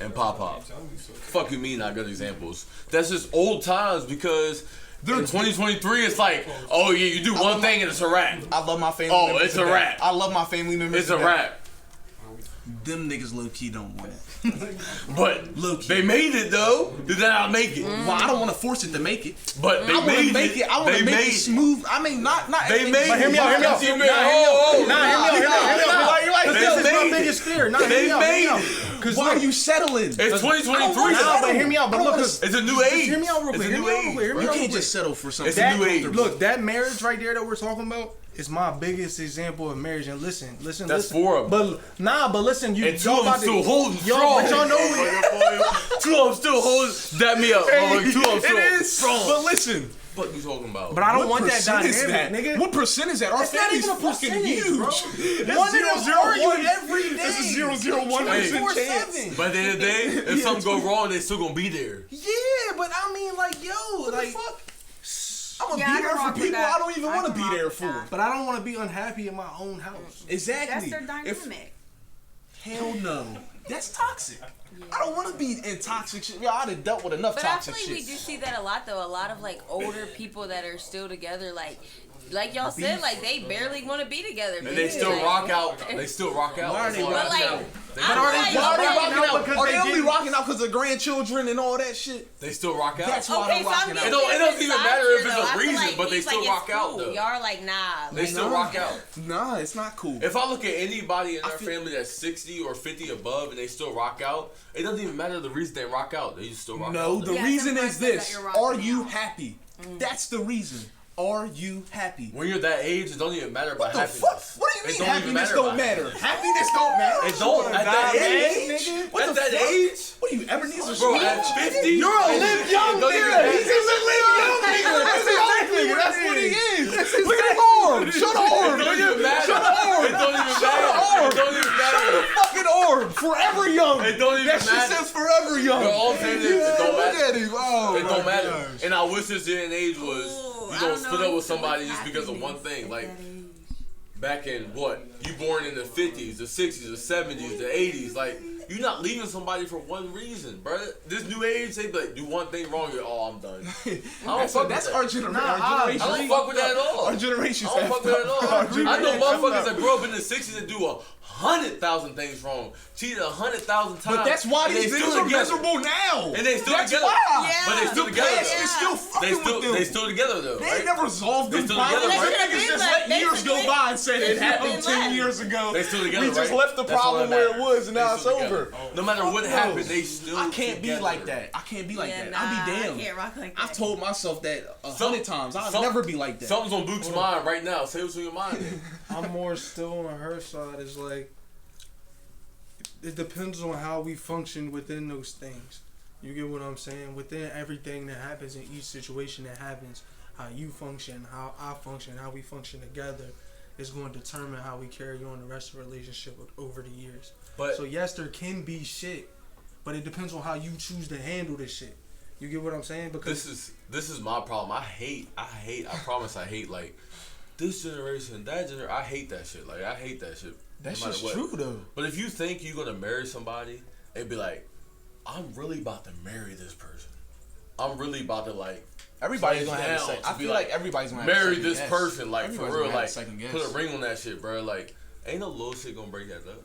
and Pop Pop. Fuck you mean not good examples? That's just old times because in 2023 it's like, oh yeah, you do one thing and it's a wrap. I love my family members. Oh, it's a wrap. I love my family members. It's a wrap. Them niggas low key don't want it. But they made it though. Did they not make it? Well, I don't want to force it to make it. But they made it. I want to make it smooth. I mean, not. They made it. Hear me out. Hear me out. Hear me out. This is my biggest fear. They made it. Why are you settling? It's 2023. Nah, but hear me out. But look, it's a new age. Hear me out real quick. You can't just settle for something. It's a new age. Look, that marriage right there that we're talking about is my biggest example of marriage. And listen. That's four of them. But listen, you. And two of them still holding strong. But y'all know two of them still holding. Dap me up. Two of them still strong. But listen. What you talking about? But I don't want that dynamic, nigga. What percent is that? Our family's fucking huge. Bro. That's One of them argue every day. That's a 0.01% chance. But at the end of the day, if something go wrong, they still gonna be there. Yeah, but I mean, like, yo, like, fuck? I'm gonna be there for people I don't even want to be there for. But I don't want to be unhappy in my own house. Exactly. That's their dynamic. Hell no. That's toxic. I don't want to be in toxic shit. Yo, I'd have dealt with enough toxic shit. But I feel like we do see that a lot, though. A lot of, like, older people that are still together, like y'all said, like, they barely want to be together. And they still rock out. They still rock out. Why are they But, rocking like, out? I'm like, Are they only rocking out because of grandchildren and all that shit? They still rock out. That's why okay, they're so I'm rocking getting out. It doesn't even matter if it's though. a I feel reason, like but they he's still like, rock it's out, cool. though. Y'all are like, nah. They still rock out. Nah, it's not cool. If I look at anybody in our family that's 60 or 50 above and they still rock out, it doesn't even matter the reason they rock out. They just still rock out. No, the Yeah, reason some is person this. that you're rocking Are you out. happy? That's the reason. Are you happy? When you're that age, it don't even matter about What the happiness. fuck? What do you mean happiness don't matter? Happiness don't matter? It don't. At that age? What At the that fuck? age? What are you, Ebenezer Bro, Scrooge? at 50? You're a live young nigga. He's a live young nigga. That's exactly what That's what he is. Look at his arm. Show the arm, It don't nigga. even matter. Show the arm. It don't even Show the matter. arm. It don't even Show the matter. fucking arm. Forever young. It don't even That shit matter. says forever young. But all I'm saying is, it don't Look matter. at him. Oh, It my don't matter. gosh. And I wish this day and age was you I gonna don't split know up with if somebody it's just because of one thing. Like back in what? You born in the 50s, the 60s, the 70s, the 80s. Like you're not leaving somebody for one reason, bro. This new age, they be like, do one thing wrong, you're I'm done. I don't fuck with That's that. our generation. I don't fuck with that at all. Our generation's I don't fuck with that at all. Our I know generation- motherfuckers that grew up in the 60s that do 100,000 things wrong, cheated 100,000 times. But that's why and these they niggas still are together. miserable now. And they still That's together. why. Yeah. But they still The together. past though. is still fucking with them. They still together though. They Right? ain't never resolved They them still problems. together, Them right? niggas just But let years go basically, by and said they it happened still 10 left. years ago. They still together, We just right? left the That's all problem that where it matters. was, and They now it's still over. together. No matter what happened, they still. I can't be together. like that. I can't be like Yeah, that. nah, I'll be damned. I can't rock like that. I've told myself that 100 times. I'll never be like that. Something's on Luke's mind right now. Say what's on your mind. Then. I'm more still on her side. Is like it depends on how we function within those things. You get what I'm saying? Within everything that happens in each situation that happens, how you function, how I function, how we function together is going to determine how we carry on the rest of the relationship over the years. But So yes, there can be shit, but it depends on how you choose to handle this shit. You get what I'm saying? Because this is my problem. I promise I hate like this generation, that generation. I hate that shit. Like I hate that shit. That's no matter just what. true though. But if you think you're gonna marry somebody and be like, I'm really about to marry this person. I'm really about to like. Everybody's gonna have a down second. to I be feel like everybody's gonna have a marry second this guess. person, like Everybody's for real, gonna have a like second guess. put a ring on that shit, bro. Like ain't no little shit gonna break that up.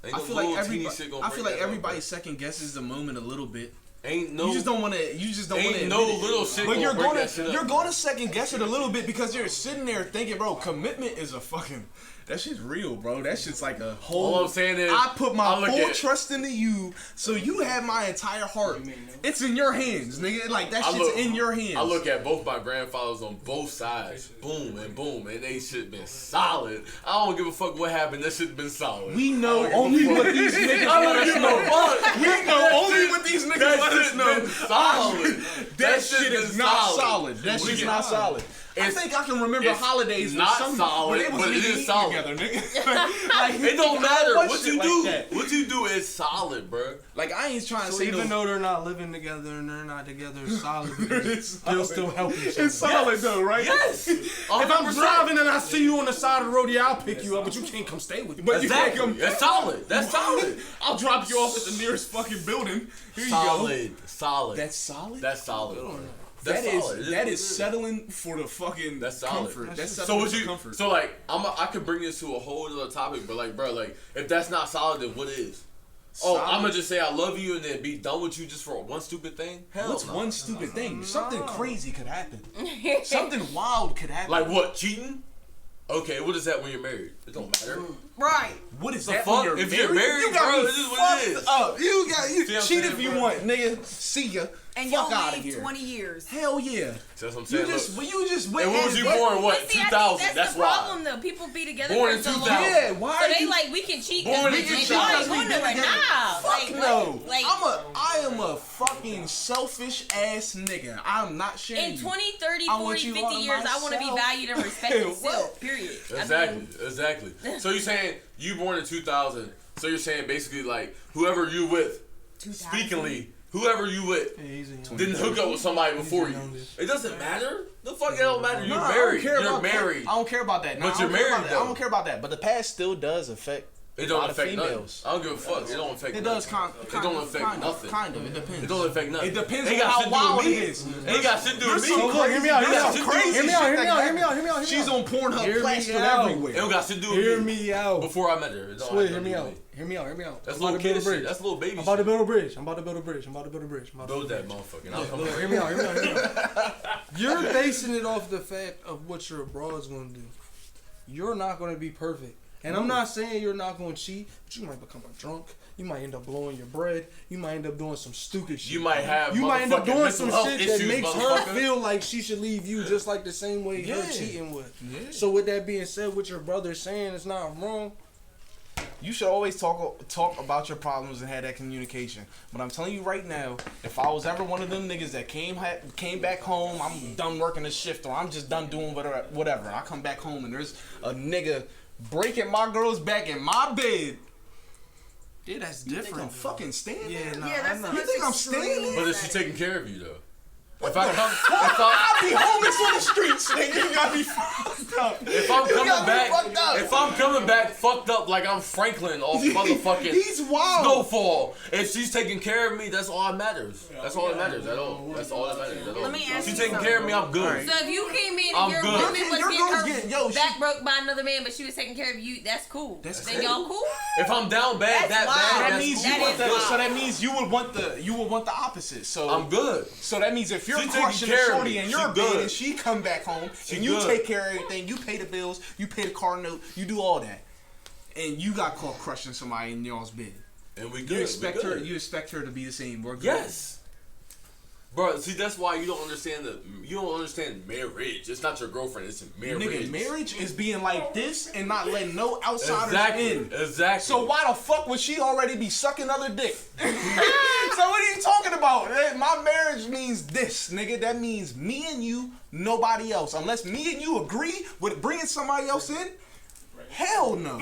Ain't I no feel like little teeny shit gonna break that up, everybody second guesses the moment a little bit. Ain't no. You just don't want to. You just don't want to. Ain't no little shit. But you're break going that shit to up, you're bro. going to second guess it a little bit because you're sitting there thinking, bro, commitment is a fucking. That shit's real, bro. That shit's like a whole. All I'm saying is, I put my look full at- trust into you, so you have my entire heart. It's in your hands, nigga. Like that shit's in your hands. I look at both my grandfathers on both sides, boom, and they shit been solid. I don't give a fuck what happened. That shit been solid. We know only what these niggas I let don't us give a know. fuck. We know only what these niggas That let us shit know. been solid. That shit been is not solid. That We shit's get- not solid. I It's- think I can remember it's holidays with not some, solid, when it was but it me is eating solid. together, nigga. Like, It don't I matter watch what shit you like do. that. What you do is solid, bro. Like I ain't trying to so say even no. though they're not living together and they're not together solid, It's they'll solid. still help each other. It's solid though, right? Yes. If I'm driving and I see you on the side of the road, yeah, I'll pick you up, but you can't come stay with me. But you can't Exactly. come. That's solid. That's solid. I'll drop you off at the nearest fucking building. Here you go. Solid. That's solid. That's solid. That That's solid. It is is that what is it is. settling for the fucking That's solid. comfort. That's So settling what for you? comfort. So like, I could bring this to a whole other topic, but like, bro, like, if that's not solid, then what is? Oh, Solid. I'm gonna just say I love you and then be done with you just for one stupid thing? Hell What's no. one stupid thing? Something crazy could happen. Something wild could happen. Like what? Cheating? Okay, what is that when you're married? It don't matter. Right. What is The that? fuck? When If you're married, you got bro, me this is what it fucked is. up. You See what I'm cheat saying, if you bro? want, nigga. See ya. And Fuck you'll outta leave here. 20 years. Hell yeah. That's what I'm You saying. just Look. you just went. And when was you and- born? What? But see, I 2000. think That's the why. problem though. People be together Born for in so 2000. long. Yeah, why? So are they you- like we can cheat Born because in we 2000. ain't going nowhere. Nah, Fuck like no. like I am a fucking selfish ass nigga. I'm not sharing. in 20, 30, I want 40, you 50 all to years, I want to be myself. valued and respected What? still. Period. Exactly. Exactly. So you're saying you born in 2000. So you're saying basically like whoever you with, 2000. speakingly, whoever you with. Yeah, he's a young Didn't hook up with somebody before the you. youngest. It doesn't matter. The fuck it don't matter. You're Nah, married. I don't care You're about married. That. I don't care about that. Nah, But I you're don't care married, about that. I though. don't care about that. But the past still does affect. It a don't lot of affect nothing. females. I don't give a fuck. It don't affect It nothing. does kind. It don't affect nothing. Kind of. It depends. It don't affect nothing. It depends Ain't on got how shit to do with wild me. it is. Ain't got shit to do with me. There's some Look, hear me out, hear me There's out. some Hear me crazy Hear me out, shit hear me that out, can hear me out, hear me out, hear me She's out. on Pornhub Hear me plastered out. It everywhere. don't got shit to do with Hear me. me out. Before I met her. It don't Swear, have hear me nothing out. to do with me. Hear me out, hear me out. That's I'm about little to build kid a bridge. shit. That's little baby I'm about to shit. build a bridge. I'm about to build a bridge. I'm about to build a bridge. I'm about to Build build a that bridge. motherfucker. And I'll come Look, over. hear me out, hear me out, hear me out. You're basing it off the fact of what your broad's gonna do. You're not gonna be perfect. And I'm not saying you're not gonna cheat, but you might become a drunk. You might end up blowing your bread. You might end up doing some stupid shit. You might have You might end up motherfucking doing mental some health shit that issues, makes her motherfucker. feel like she should leave you just like the same way her Yeah. cheating would. Yeah. So with that being said, what your brother's saying is not wrong. You should always talk about your problems and have that communication. But I'm telling you right now, if I was ever one of them niggas that came back home, I'm done working a shift or I'm just done doing whatever. I come back home and there's a nigga breaking my girl's back in my bed. Yeah, that's You think I'm different. fucking standing? Yeah, nah, Yeah, that's I'm not. You think I'm standing? But is she taking care of you though? If I'll be homeless on the streets, nigga. You got me fucked. up. If I'm coming back fucked up like I'm Franklin off motherfucking He's wild. Snowfall, if she's taking care of me, that's all that matters. That's all that matters at all. That's all that matters at all. Let me ask She's you taking care of me, I'm good. So if you came in I'm and your good. woman was Your girl's getting getting- her back broke by another man, but she was taking care of you, that's cool. Then y'all cool? If I'm down bad, That's wild. That that's means cool. you want That the. is So that means you would want the opposite. So I'm good. So that means if you're She taking crushing a care of shorty me. and She you're big good. and she come back home She and you good. take care of everything, you pay the bills, you pay the car note, you do all that, and you got caught crushing somebody in y'all's bed. And we good. You expect we her. good. You expect her to be the same. We're good. Yes. Bro, see, that's why you don't understand marriage. It's not your girlfriend, it's marriage. Nigga, marriage is being like this and not letting no outsiders in. Exactly. So why the fuck would she already be sucking other dick? So what are you talking about? My marriage means this, nigga. That means me and you, nobody else. Unless me and you agree with bringing somebody else in, hell no.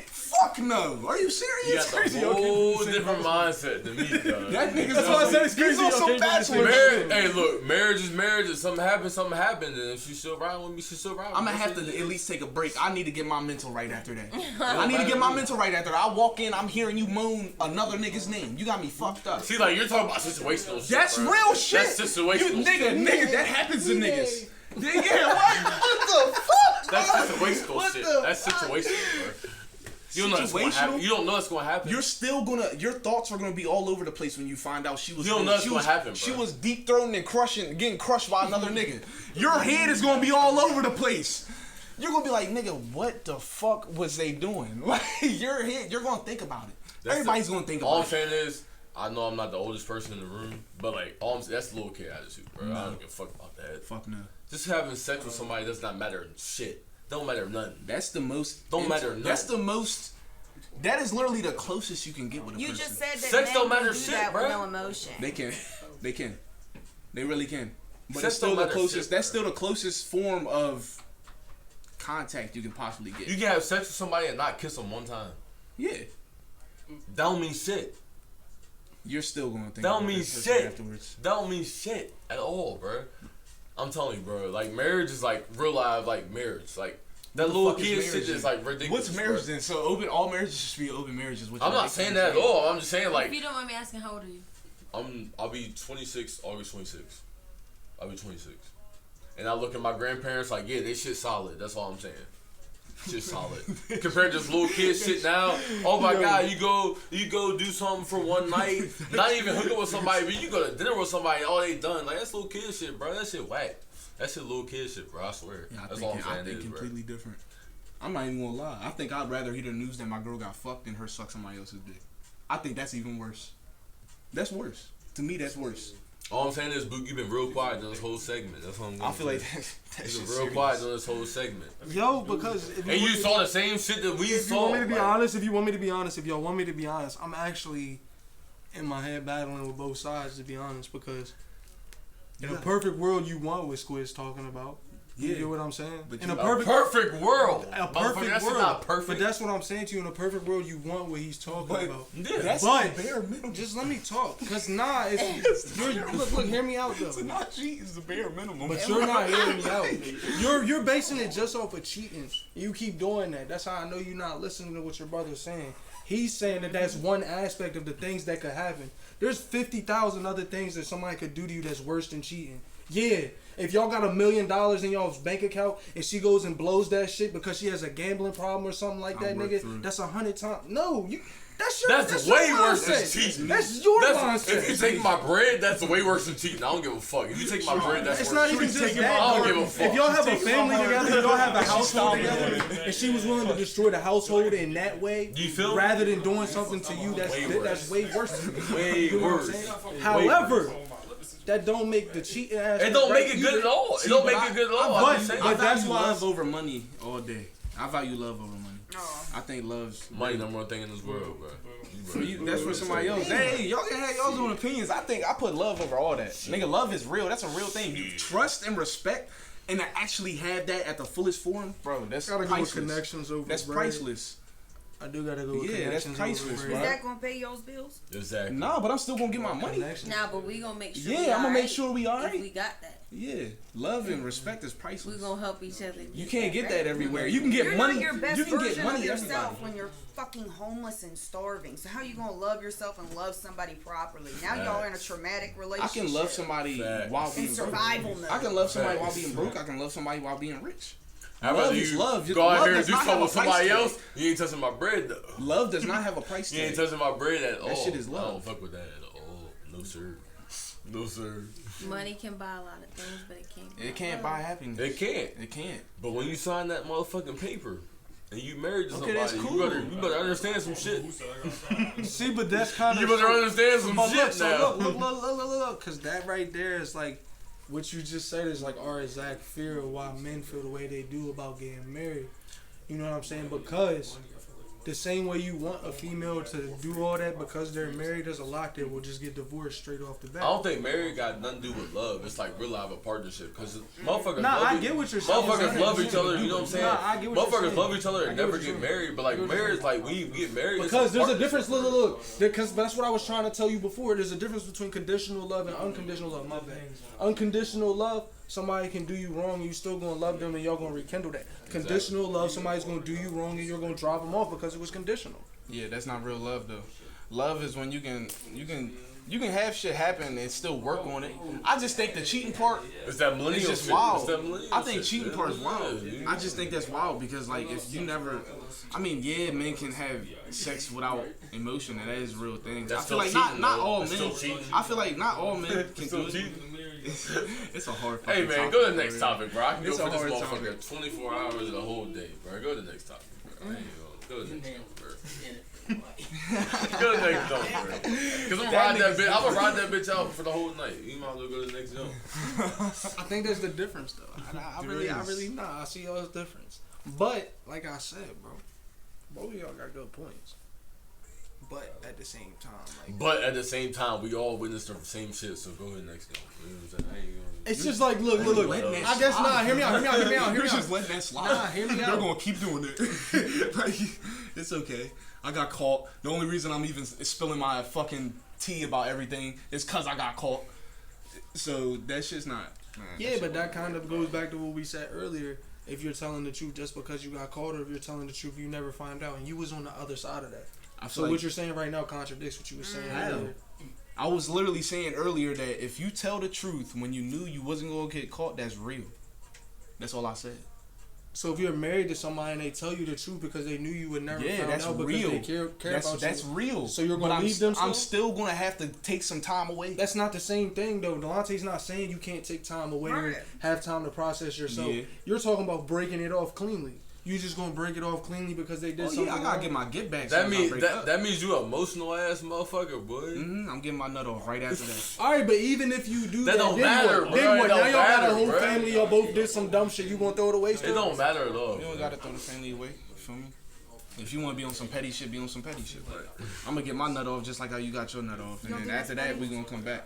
Fuck no. Are you serious? You got a whole different mindset than me, dog. That nigga's That's why I said it's crazy. He's on some bachelor Marriage, hey, look, marriage is marriage. If something happens, And if she's still riding with me, she's still riding with me. I'm gonna have to at least take a break. I need to get my mental right after that. I need to get my mental right after that. I walk in, I'm hearing you moan another nigga's name. You got me fucked up. See, like, you're talking about situational shit. That's bro. real shit. That's situational shit. Nigga, that happens to niggas. Yeah, what the fuck? That's situational What shit. the That's situational, bro. You don't know it's gonna happen. You don't know it's gonna happen. You're still gonna. Your thoughts are gonna be all over the place when you find out she was. You don't know it's gonna happen, bro. She was deep throating and getting crushed by another nigga. Your head is gonna be all over the place. You're gonna be like, nigga, what the fuck was they doing? Like your head, you're gonna think about it. Everybody's gonna think about it. All I'm saying is, I know I'm not the oldest person in the room, but like, that's the little kid attitude, bro. I don't give a fuck about that. Fuck no. Just having sex with somebody does not matter shit. Don't matter nothing. That's the most. Don't matter nothing. That's the most. That is literally the closest you can get with a You person. just said that Sex men don't can matter do shit, that bro. with no emotion. They can. They can. They really can. But Sex it's still don't the matter closest. shit, That's bro. still the closest form of contact you can possibly get. You can have sex with somebody and not kiss them one time. Yeah. That don't mean shit. You're still going to think That don't about mean this person shit. afterwards. That don't mean shit at all, bro. I'm telling you, bro. Like, marriage is like real life, like marriage. Like, that little fuck is kid marriage shit is then? like ridiculous. What's marriage bro. then? So all marriages should be open marriages. I'm not saying that at all. I'm just saying, If like, you don't mind me asking, how old are you? I'll be 26, August 26. I'll be 26. And I look at my grandparents like, yeah, they shit solid. That's all I'm saying. Shit solid. Compared to this little kid shit now. Oh my God, you go do something for one night. Not even hook up with somebody, but you go to dinner with somebody, all they done. Like, that's little kid shit, bro. That shit whack. That shit little kid shit, bro. I swear. Yeah, That's all I'm saying. I think Is, bro. completely different. I'm not even gonna lie. I think I'd rather hear the news that my girl got fucked than her suck somebody else's dick. I think that's even worse. That's worse. To me, that's worse. All I'm saying is, Book, you've been real quiet during this whole segment. That's what I'm going I feel like You've that's been just real serious. quiet during this whole segment. Yo, because if And you want saw the same shit that we if you saw. want me to be like- honest, if y'all want me to be honest, I'm actually in my head battling with both sides, to be honest, because in a perfect world, you want what Squid's talking about. You get what I'm saying? But In you- a A perfect perfect world. A Motherfucker, perfect that's world. not perfect. But that's what I'm saying to you. In a perfect world, you want what he's talking about. Yeah. That's But the bare minimum. just let me talk, cause look, hear me out though. Not cheat is the bare minimum. But you're not hearing me out. You're basing it just off of cheating. You keep doing that. That's how I know you're not listening to what your brother's saying. He's saying that that's one aspect of the things that could happen. There's 50,000 other things that somebody could do to you that's worse than cheating. Yeah, if y'all got $1 million in y'all's bank account and she goes and blows that shit because she has a gambling problem or something like that, work nigga, through it. that's 100 times. No, that's way your worse than mindset. cheating. That's your mindset. If you take my bread, that's way worse than cheating. I don't give a fuck. If you take my bread, that's It's worse. not even just that. I don't bro. give a fuck. If y'all have a family together, y'all have a household together, and she was willing to destroy the household in that way, You feel me? rather than doing something to you that's Way that's way worse. Way You know what I'm worse. saying? However, that don't make the cheating aspect. It don't make right it good either. at all. It don't make it good at all. I'm just saying. But that's value why love over money all day. I value love over money. I think love's Money number one thing in this world, bro. for you. That's for somebody else. Hey, y'all can have y'all's own opinions. I think I put love over all that. Nigga, love is real. That's a real thing. You trust and respect, and to actually have that at the fullest form, bro. That's Gotta go with priceless. connections over. That's bread. priceless. I do gotta go with Yeah, that's connections priceless, over bro. Is that gonna pay y'all's bills? Exactly. Nah, but I'm still gonna get my money. Connections. Nah, but we gonna make sure. Yeah, we I'm gonna make alright sure we if alright. we got that. Yeah, love and respect is priceless. We gonna help each other. You can't get that everywhere. You can get You're money. not your best You can version get money of yourself everybody. when you're fucking homeless and starving. So how you gonna love yourself and love somebody properly? Now y'all are in a traumatic I relationship. can love somebody Facts. while in being broke. survival mode. I can love somebody Facts. while being broke. I can love somebody while being rich. How Love about is you love. go out Love here and does do not something have with a price somebody tag. else? You ain't touching my bread though. Love does not have a price You ain't tag. touching my bread at all. shit is love. I don't fuck with that at all. No sir. No sir. Money can buy a lot of things, but it can't. It can't buy happiness. It can't. It can't. But when you sign that motherfucking paper and you married to Okay, somebody, that's cool. you better understand some shit. See, but that's kind of. You better understand some But shit look, so now. look, because that right there is like, what you just said is like our exact fear of why men feel the way they do about getting married. You know what I'm saying? Because the same way you want a female to do all that because they're married, there's a lot that will just get divorced straight off the bat. I don't think marriage got nothing to do with love. It's like real life a partnership. Because motherfuckers Nah, love I each- get what you're saying. Motherfuckers love each other, you know what I'm saying? Nah, I get what you're Motherfuckers saying. love each other I and get never what get you're married. But like marriage, like when you get married, Because it's a there's a partnership, difference. bro. Look. Because that's what I was trying to tell you before. There's a difference between conditional love and unconditional love. My bad. Unconditional love, somebody can do you wrong, and you still gonna love them, and y'all gonna rekindle that. Conditional love, somebody's gonna do you wrong, and you're gonna drop them off because it was conditional. Yeah, that's not real love though. Love is when you can have shit happen and still work on it. I just think the cheating part It's that millennial is just shit. wild. It's that millennial I think shit. cheating part is wild. Yeah. I just think that's wild because like if you never, I mean yeah, men can have sex without emotion and that is a real thing. That's I feel like still not cheating, not though. all That's men. still cheating. I feel like not all men can Still do it. cheating. It's a hard. Hey fucking man, topic, go to the next bro. topic, bro. I can It's go a for this hard motherfucker topic. 24 hours the whole day, bro. Go to the next topic, bro. I ain't gonna go to the next topic, bro. Go to the next topic, bro. Cause I'm gonna ride that bitch. I'm gonna ride that bitch out for the whole night. You might as well go to the next jump. I think that's the difference, though. I really, I see y'all's difference. But like I said, bro, both of y'all got good points. But at the same time, like, But at the same time, we all witnessed the same shit. So go ahead next jump. You know what I'm saying? I ain't gonna. it's just like, look. I guess not. Hear me out. You're just letting that slide. Nah, hear me out. They're gonna keep doing it. Like, it's okay. I got caught. The only reason I'm even spilling my fucking tea about everything is cause I got caught. So that shit's not. Man, Yeah, but that kind of goes back to what we said earlier. If you're telling the truth just because you got caught, or if you're telling the truth you never find out, and you was on the other side of that. I feel So like what you're saying right now contradicts what you were saying earlier. I was literally saying earlier that if you tell the truth when you knew you wasn't gonna get caught, that's real. That's all I said. So if you're married to somebody and they tell you the truth because they knew you would never Yeah, find that's out because real. they care about That's you. real. So you're But gonna leave them I'm still? still gonna have to take some time away. That's not the same thing though. Delonte's not saying you can't take time away Right. and have time to process yourself. Yeah. You're talking about breaking it off cleanly. You just gonna break it off cleanly because they did Oh something yeah, I gotta wrong? get my get back. That means that means you an emotional ass motherfucker, boy. I'm getting my nut off right after that. All right, but even if you do That that, don't then matter, what? bro. Then what? It Now don't y'all got a matter, whole bro. family. Y'all both did some dumb shit. You gonna throw it away? It don't matter at all. You don't bro. gotta throw the family away. You feel me? If you wanna be on some petty shit, be on some petty shit. But I'm gonna get my nut off just like how you got your nut off, and don't then think after that's that we gonna come back.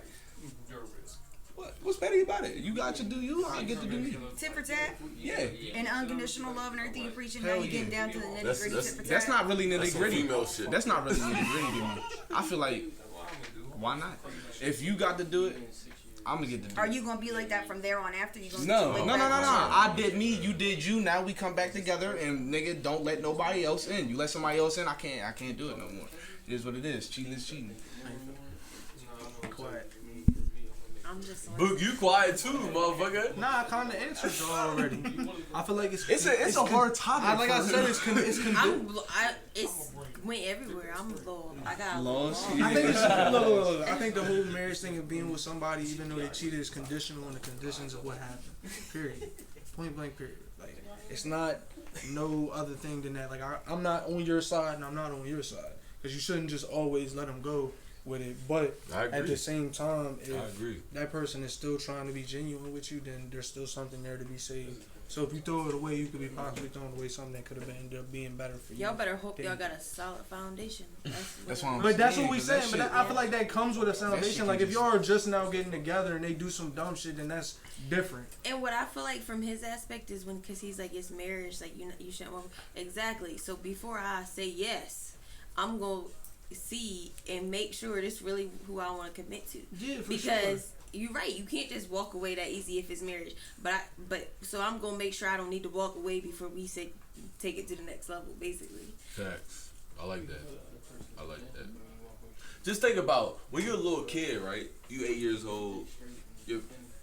What's petty about it? You got to do you. I get to do me. Tit for tat Yeah. and unconditional love and everything you're preaching. Now Hell you getting yeah. down to the nitty That's- gritty. that's- Tit for tat. That's not really That's nitty some gritty. female shit. That's not really nitty gritty to me. I feel like, why not? If you got to do it, I'm gonna get to do Are it. you gonna be like that from there on after? You gonna No. get I did me, you did you. Now we come back together, and nigga, don't let nobody else in. You let somebody else in, I can't do it no more. It is what it is. Cheating is cheating. Quiet. I'm just like, Book, you quiet too, motherfucker. Nah, I kind of answered y'all already. I feel like It's a hard topic. Like I said, it's went everywhere. I'm a little. I got a Lost. little I think it's, look, I think the whole marriage thing of being with somebody, even though they cheated, is conditional on the conditions of what happened. Period. Point blank. Period. Like it's not no other thing than that. Like I'm not on your side and I'm not on your side because you shouldn't just always let them go with it. But I agree. at the same time, if I agree. that person is still trying to be genuine with you, then there's still something there to be saved So if you throw it away, you could be possibly throwing away something that could have ended up being better for you. Y'all better hope y'all got a solid foundation. That's what I'm But that's saying, what we 'cause that saying. But shit- I feel like that comes with a shit foundation. can Like if just- y'all are just now getting together and they do some dumb shit, then that's different. And what I feel like from his aspect is because he's like, it's marriage, like you shouldn't. Exactly. So before I say yes, I'm gonna see and make sure this really who I want to commit to. Yeah, for because you're right. You can't just walk away that easy if it's marriage. But so I'm gonna make sure I don't need to walk away before we say take it to the next level. Basically. Facts. I like that. I like that. Just think about when you're a little kid, right? You 8 years old.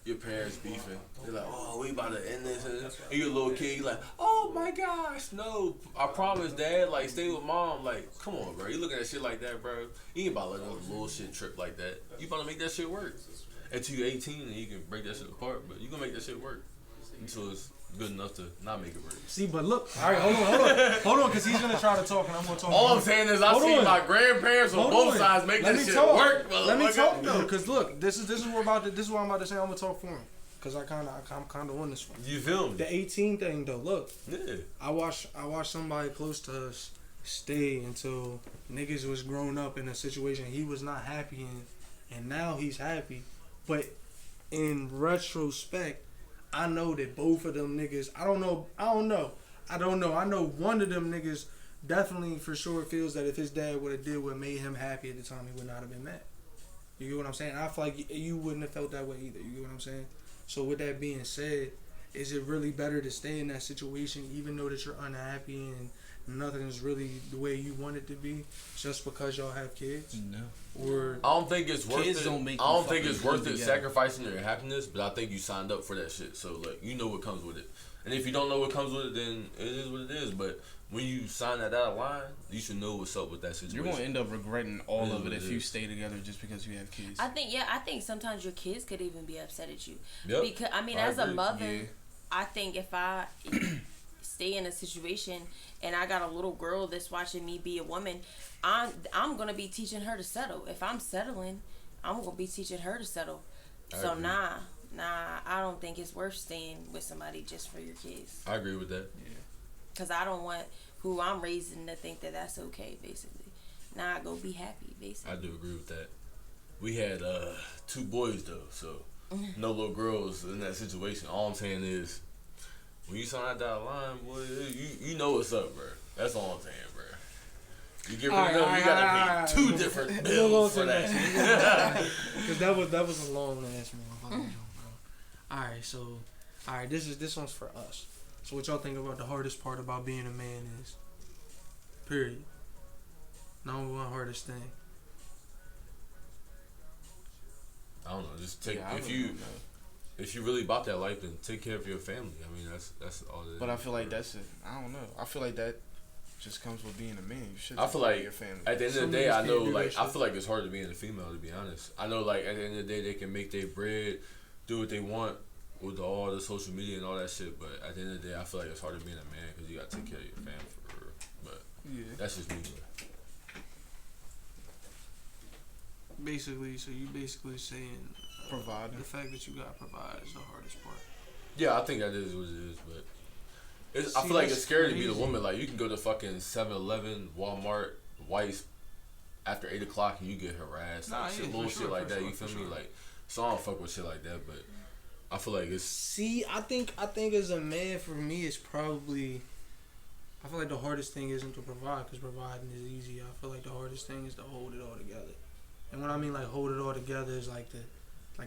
Your parents beefing. They're like, oh, we about to end this. And you're a little kid. You're like, oh my gosh, no. I promise, Dad. Like, stay with Mom. Like, come on, bro. You looking at shit like that, bro. You ain't about to let no little shit trip like that. You about to make that shit work. Until you're 18 and you can break that shit apart. But you gonna make that shit work until it's good enough to not make it work. See, but look. All right, hold on, because he's gonna try to talk and I'm gonna talk. All I'm saying is I seen my grandparents on both sides make that shit work. Let me talk though, because look, this is what I'm about to say. I'm gonna talk for him, because I'm kind of on this one. You feel me? The 18 thing though. Look, Yeah. I watched somebody close to us stay until niggas was grown up in a situation he was not happy in, and now he's happy. But in retrospect, I know that both of them niggas, I don't know. I know one of them niggas definitely for sure feels that if his dad would have did what made him happy at the time, he would not have been mad. You get what I'm saying? I feel like you wouldn't have felt that way either. You get what I'm saying? So with that being said, is it really better to stay in that situation even though that you're unhappy and nothing is really the way you want it to be just because y'all have kids? No. Or I don't think it's worth Kids it. don't make I don't you think it's fucking worth good it together. sacrificing your happiness, but I think you signed up for that shit. So like you know what comes with it. And if you don't know what comes with it, then it is what it is. But when you sign that dotted line, you should know what's up with that situation. You're gonna end up regretting all It is of it what if it you is. stay together just because you have kids. I think sometimes your kids could even be upset at you. Yep. Because I mean, I as a agree. mother, Yeah. I think if I stay in a situation and I got a little girl that's watching me be a woman, I'm gonna be teaching her to settle. If I'm settling, I'm gonna be teaching her to settle. So agree. nah, I don't think it's worth staying with somebody just for your kids. I agree with that. Cause I don't want who I'm raising to think that that's okay. Basically, nah, go be happy. Basically, I do agree with that. We had 2 boys though, so no little girls in that situation. All I'm saying is, when you sign that dotted line, boy, you know what's up, bro. That's all I'm saying, bro. You get rid of them, you gotta pay 2 different bills for that. because that was a long ass motherfucking joke, bro. All right, this one's for us. So what y'all think about the hardest part about being a man is? Period. Number one hardest thing. I don't know. Just take Yeah, I if really you don't know. if you really about that life, then take care of your family. I mean, that's all it is. But I feel like that's it. I don't know. I feel like that just comes with being a man. You should. I feel take care of like your family. at the end of Some the day, niggas I can't know do like that I shit. feel like it's hard to be in a female, to be honest. I know like at the end of the day, they can make their bread, do what they want with all the social media and all that shit. But at the end of the day, I feel like it's hard to be a man because you gotta take care of your family for real. But Yeah. that's just me. Basically, so you basically saying Providing. the fact that you gotta provide is the hardest part. Yeah, I think that is what it is, but I See, feel like that's it's scary to be the crazy. woman. Like you can go to fucking 7-Eleven, Walmart, Weis after 8 o'clock and you get harassed, Nah, like, yeah, shit, for little sure, shit like for that. sure, You feel for me? sure. Like, so I don't fuck with shit like that. But I feel like it's See, I think as a man, for me, it's probably. I feel like the hardest thing isn't to provide, because providing is easy. I feel like the hardest thing is to hold it all together. And when I mean like hold it all together is like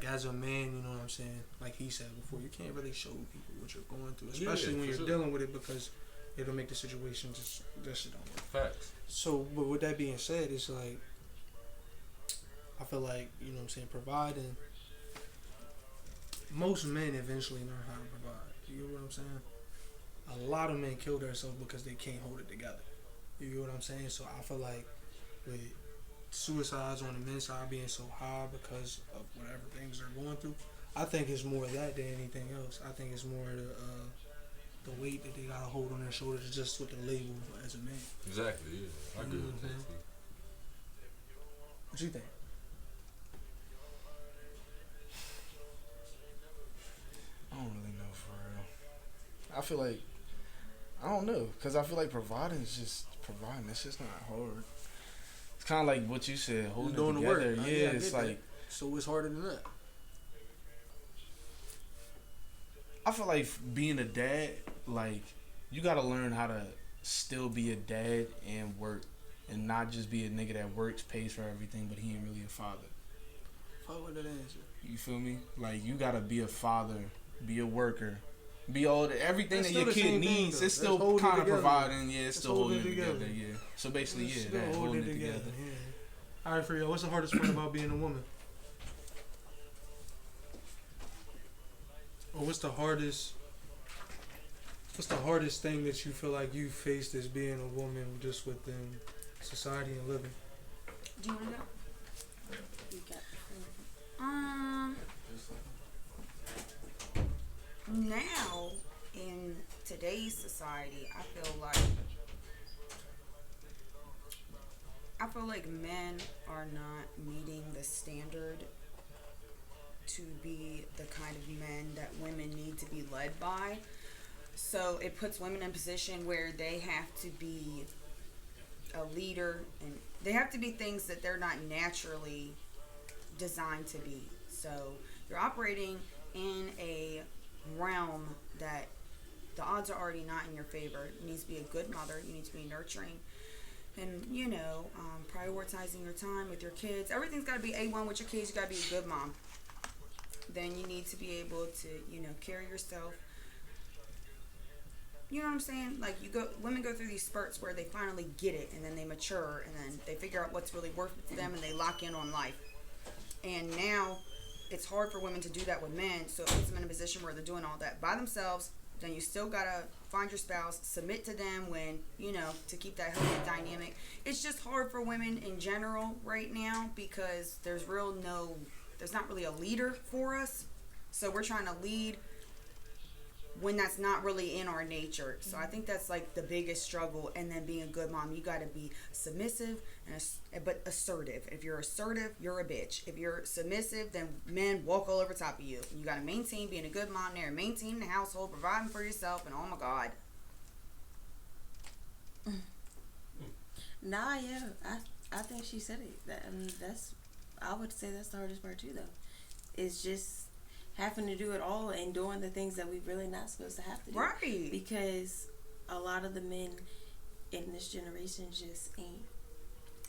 as a man, you know what I'm saying? Like he said before, you can't really show people what you're going through, especially when for you're sure. dealing with it, because it'll make the situation just that shit don't work. facts. So, but with that being said, it's like I feel like, you know what I'm saying, providing. Most men eventually learn how to provide. You get what I'm saying? A lot of men kill themselves because they can't hold it together. You get what I'm saying? So I feel like with suicides on the men's side being so high because of whatever things they're going through, I think it's more that than anything else. I think it's more the weight that they gotta hold on their shoulders just with the label as a man. Exactly. Yeah, I agree with that Mhm. too. What you think? I don't really know for real. I feel like, I don't know, because I feel like providing is just providing. It's just not hard. It's kind of like what you said, holding doing it the work. together. Yeah, I it's get that. like, So it's harder than that. I feel like being a dad, like, you got to learn how to still be a dad and work. And not just be a nigga that works, pays for everything, but he ain't really a father. Fuck with that answer. You feel me? Like, you gotta be a father, be a worker, be all the, everything That's that still your the kid same thing, needs. though. It's That's still holding it kind of together. providing. Yeah, it's That's still holding holding it it together. together. Yeah. So basically, It's yeah, still that holding it together. Yeah. All right, for you, what's the hardest part about being a woman? Or what's the hardest thing that you feel like you faced as being a woman just within society and living? Do you want to go? You got Now in today's society, I feel like men are not meeting the standard to be the kind of men that women need to be led by. So it puts women in a position where they have to be a leader, and they have to be things that they're not naturally designed to be. So you're operating in a realm that the odds are already not in your favor. You need to be a good mother. You need to be nurturing and, prioritizing your time with your kids. Everything's got to be A1 with your kids. You got to be a good mom. Then you need to be able to, carry yourself. You know what I'm saying? Like, women go through these spurts where they finally get it, and then they mature, and then they figure out what's really worth it to them, and they lock in on life. And now it's hard for women to do that with men, so it puts them in a position where they're doing all that by themselves. Then you still gotta find your spouse, submit to them when, to keep that healthy dynamic. It's just hard for women in general right now because there's not really a leader for us. So we're trying to lead when that's not really in our nature. So I think that's like the biggest struggle. And then being a good mom, you got to be submissive but assertive. If you're assertive, you're a bitch. If you're submissive, then men walk all over top of you. You got to maintain being a good mom there, maintaining the household, providing for yourself, and oh my God. Nah, yeah, I think she said it. I would say that's the hardest part too, though. It's just having to do it all and doing the things that we really not supposed to have to do. Right. Because a lot of the men in this generation just ain't.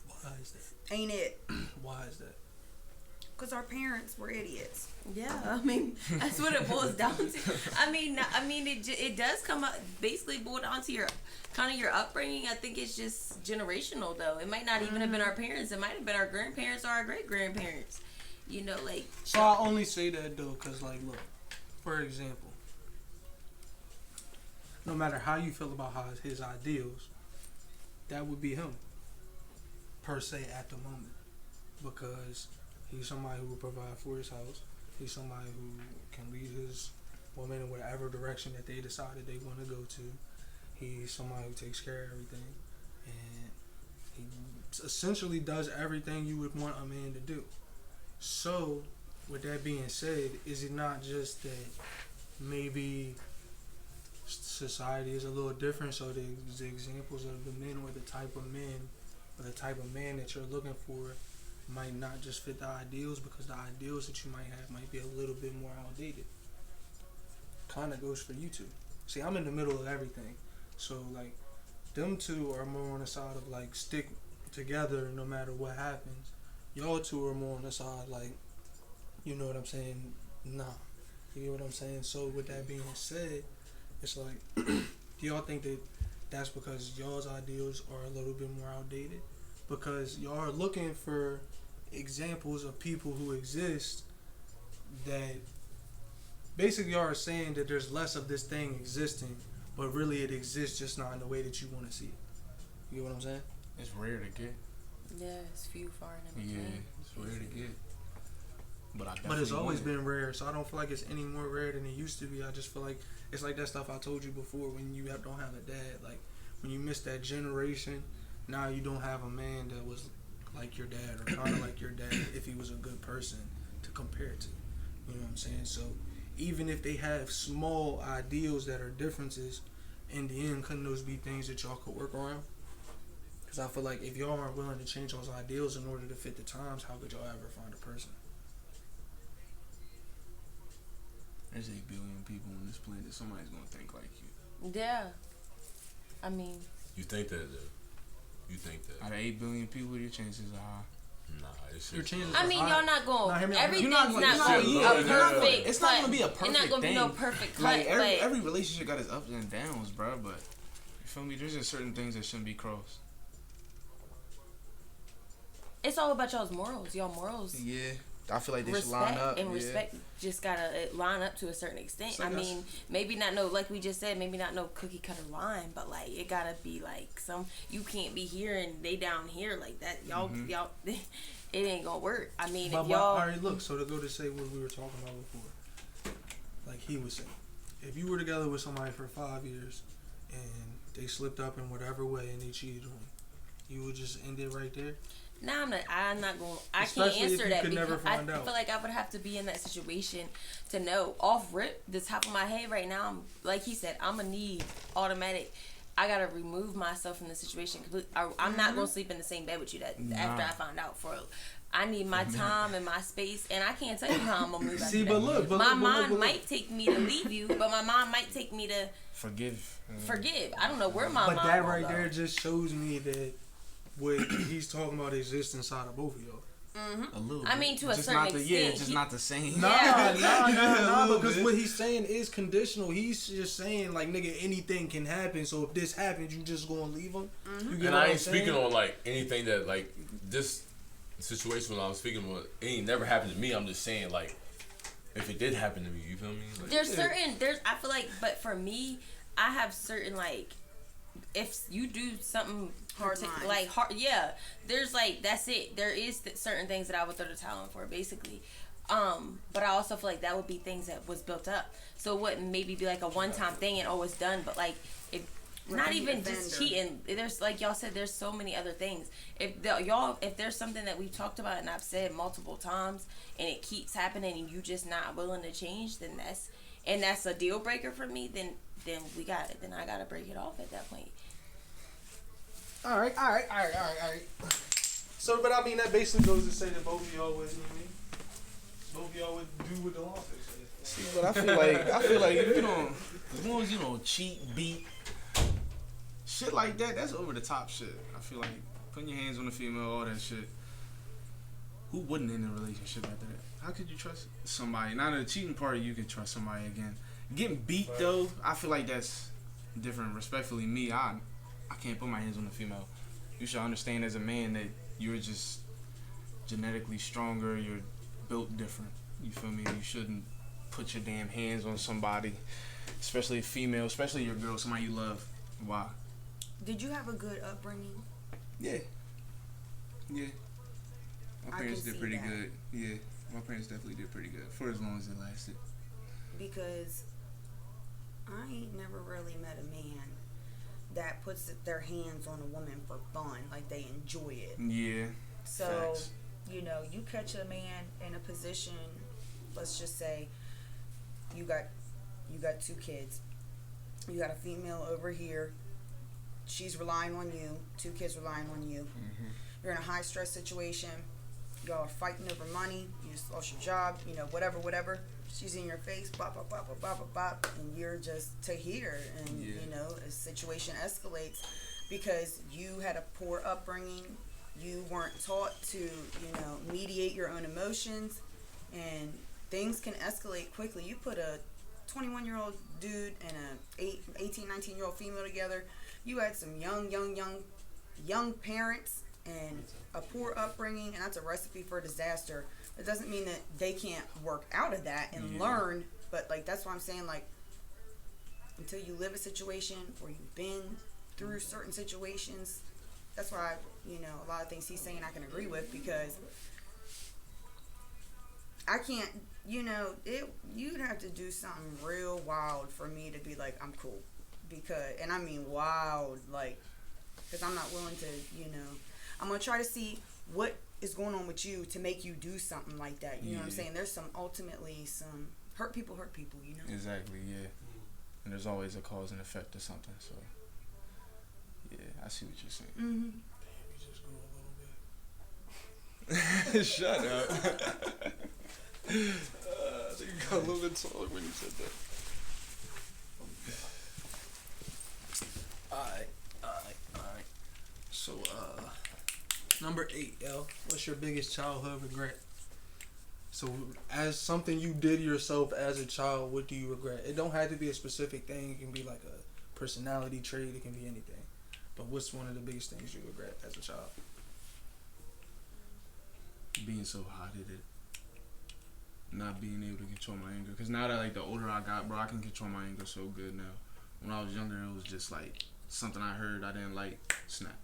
Why is that? Ain't it? Why is that? Because our parents were idiots. Yeah, I mean, that's what it boils down to. I mean, it does come up, basically boil down to your upbringing. I think it's just generational, though. It might not even have been our parents. It might have been our grandparents or our great-grandparents. So I only say that, though, because, look, for example, no matter how you feel about his ideals, that would be him, per se, at the moment. Because he's somebody who will provide for his house. He's somebody who can lead his woman in whatever direction that they decided they want to go to. He's somebody who takes care of everything. And he essentially does everything you would want a man to do. So, with that being said, is it not just that maybe society is a little different, so the examples of the men or the type of men or the type of man that you're looking for might not just fit the ideals, because the ideals that you might have might be a little bit more outdated. Kind of goes for you two. See, I'm in the middle of everything. So, them two are more on the side of, stick together no matter what happens. Y'all two are more on the side, you know what I'm saying? Nah. You get what I'm saying? So, with that being said, it's do y'all think that that's because y'all's ideals are a little bit more outdated? Because y'all are looking for examples of people who exist that basically are saying that there's less of this thing existing, but really it exists, just not in the way that you want to see it. You get what I'm saying? It's rare to get. Yeah, it's few, far, and in between. Yeah, it's rare to get. But it's always been rare, so I don't feel like it's any more rare than it used to be. I just feel like it's like that stuff I told you before, when you don't have a dad. When you miss that generation, now you don't have a man that was like your dad, or kind of like your dad if he was a good person to compare to. You know what I'm saying? So even if they have small ideals that are differences, in the end, couldn't those be things that y'all could work around? Because I feel like if y'all aren't willing to change those ideals in order to fit the times, how could y'all ever find a person? There's 8 billion people on this planet. Somebody's gonna think like you. Yeah. I mean, You think that, though? You think that? Out of 8 billion people, your chances are high. Nah, it's Your just chances I mean, are y'all not going. Nah, hear me out. Everything's You're not not going to be gonna- a yeah, perfect. It's not cut. gonna be a It's perfect not going to be thing. no perfect cut. Like Like, every relationship got its ups and downs, bro. But you feel me? There's just certain things that shouldn't be crossed. it's all about y'all's morals. Y'all morals. Yeah, I feel like they should Respect line up. and yeah. respect just gotta line up to a certain extent. So I that's- mean, maybe not no, like we just said, maybe not no cookie cutter line, but like it gotta be like some. You can't be here and they down here like that. Y'all, it ain't gonna work. I mean, But if y'all, all right, look. So to go to say what we were talking about before, like he was saying, if you were together with somebody for 5 years and they slipped up in whatever way and they cheated on you, you would just end it right there. nah, I'm not going. I Especially can't if answer you that could because never find I out. feel like I would have to be in that situation to know. Off rip, the top of my head right now, I'm, like he said, I'm gonna need automatic. I gotta remove myself from the situation completely. I'm not gonna sleep in the same bed with you after I find out. I need my time and my space, and I can't tell you how I'm gonna move. See, after but that. look, but my look, mind might take me to leave you, but my mind might take me to Forgive. forgive. I don't know where my But mind. that will right go. there just shows me that what he's talking about exists inside of both of y'all. A little. I mean, to a just certain not the, Yeah, extent. it's just not the same. Nah, little because bit. what he's saying is conditional. He's just saying, like, nigga, anything can happen. So if this happens, you just gonna leave him? You get And what I I'm ain't speaking saying? on like anything that like this situation when I was speaking on, it ain't never happened to me. I'm just saying like if it did happen to me, you feel me? Like, There's I feel like, but for me, I have certain like, if you do something Hard lines. like hard, yeah, there's like that's it. There is certain things that I would throw the towel in for, basically. But I also feel like that would be things that was built up, so it wouldn't maybe be like a one-time thing and always done. But like if not Repeat even offender. just cheating, there's like y'all said, there's so many other things. If there's something that we've talked about and I've said multiple times and it keeps happening and you just not willing to change, then that's a deal breaker for me. Then I gotta break it off at that point. All right. So, but I mean, that basically goes to say that both of y'all would, you know what I mean? Both of y'all would do what the law says. See, but I feel like if you don't, as long as you don't cheat, beat, shit like that, that's over the top shit. I feel like putting your hands on the female, all that shit. Who wouldn't in a relationship after that? How could you trust somebody? Not in the cheating part, you could trust somebody again. Getting beat though, I feel like that's different. Respectfully, me, I can't put my hands on a female. You should understand as a man that you're just genetically stronger. You're built different. You feel me? You shouldn't put your damn hands on somebody, especially a female, especially your girl, somebody you love. Why? Did you have a good upbringing? Yeah. My I parents can did see pretty that. good. Yeah, my parents definitely did pretty good for as long as it lasted. Because I ain't never really met a man that puts their hands on a woman for fun, like they enjoy it. Yeah. So, Facts. you catch a man in a position, let's just say you got 2 kids. You got a female over here. She's relying on you. 2 kids relying on you. Mm-hmm. You're in a high stress situation. Y'all are fighting over money. You just lost your job. Whatever. She's in your face. Bop, bop, bop, bop, bop, bop, bop. And you're just to here. And, a situation escalates because you had a poor upbringing. You weren't taught to, mediate your own emotions. And things can escalate quickly. You put a 21-year-old dude and a 18, 19-year-old female together. You had some young parents and a poor upbringing, and that's a recipe for disaster. It doesn't mean that they can't work out of that and learn, but like that's why I'm saying, like, until you live a situation or you've been through certain situations, that's why a lot of things he's saying I can agree with, because I can't, you'd have to do something real wild for me to be like, I'm cool. Because, and I mean wild, like, because I'm not willing to, I'm going to try to see what is going on with you to make you do something like that. You know what I'm saying? There's ultimately some hurt people, you know? Exactly, yeah. And there's always a cause and effect to something, so. Yeah, I see what you're saying. Mm-hmm. You just grew a little bit. Shut up. I think you got a little bit taller when you said that. Alright. So, number 8, yo. What's your biggest childhood regret? So, as something you did yourself as a child, what do you regret? It don't have to be a specific thing. It can be like a personality trait. It can be anything. But what's one of the biggest things you regret as a child? Being so hot-headed. Not being able to control my anger. Because now that, like, the older I got, bro, I can control my anger so good now. When I was younger, it was just, like, something I heard I didn't like, snap.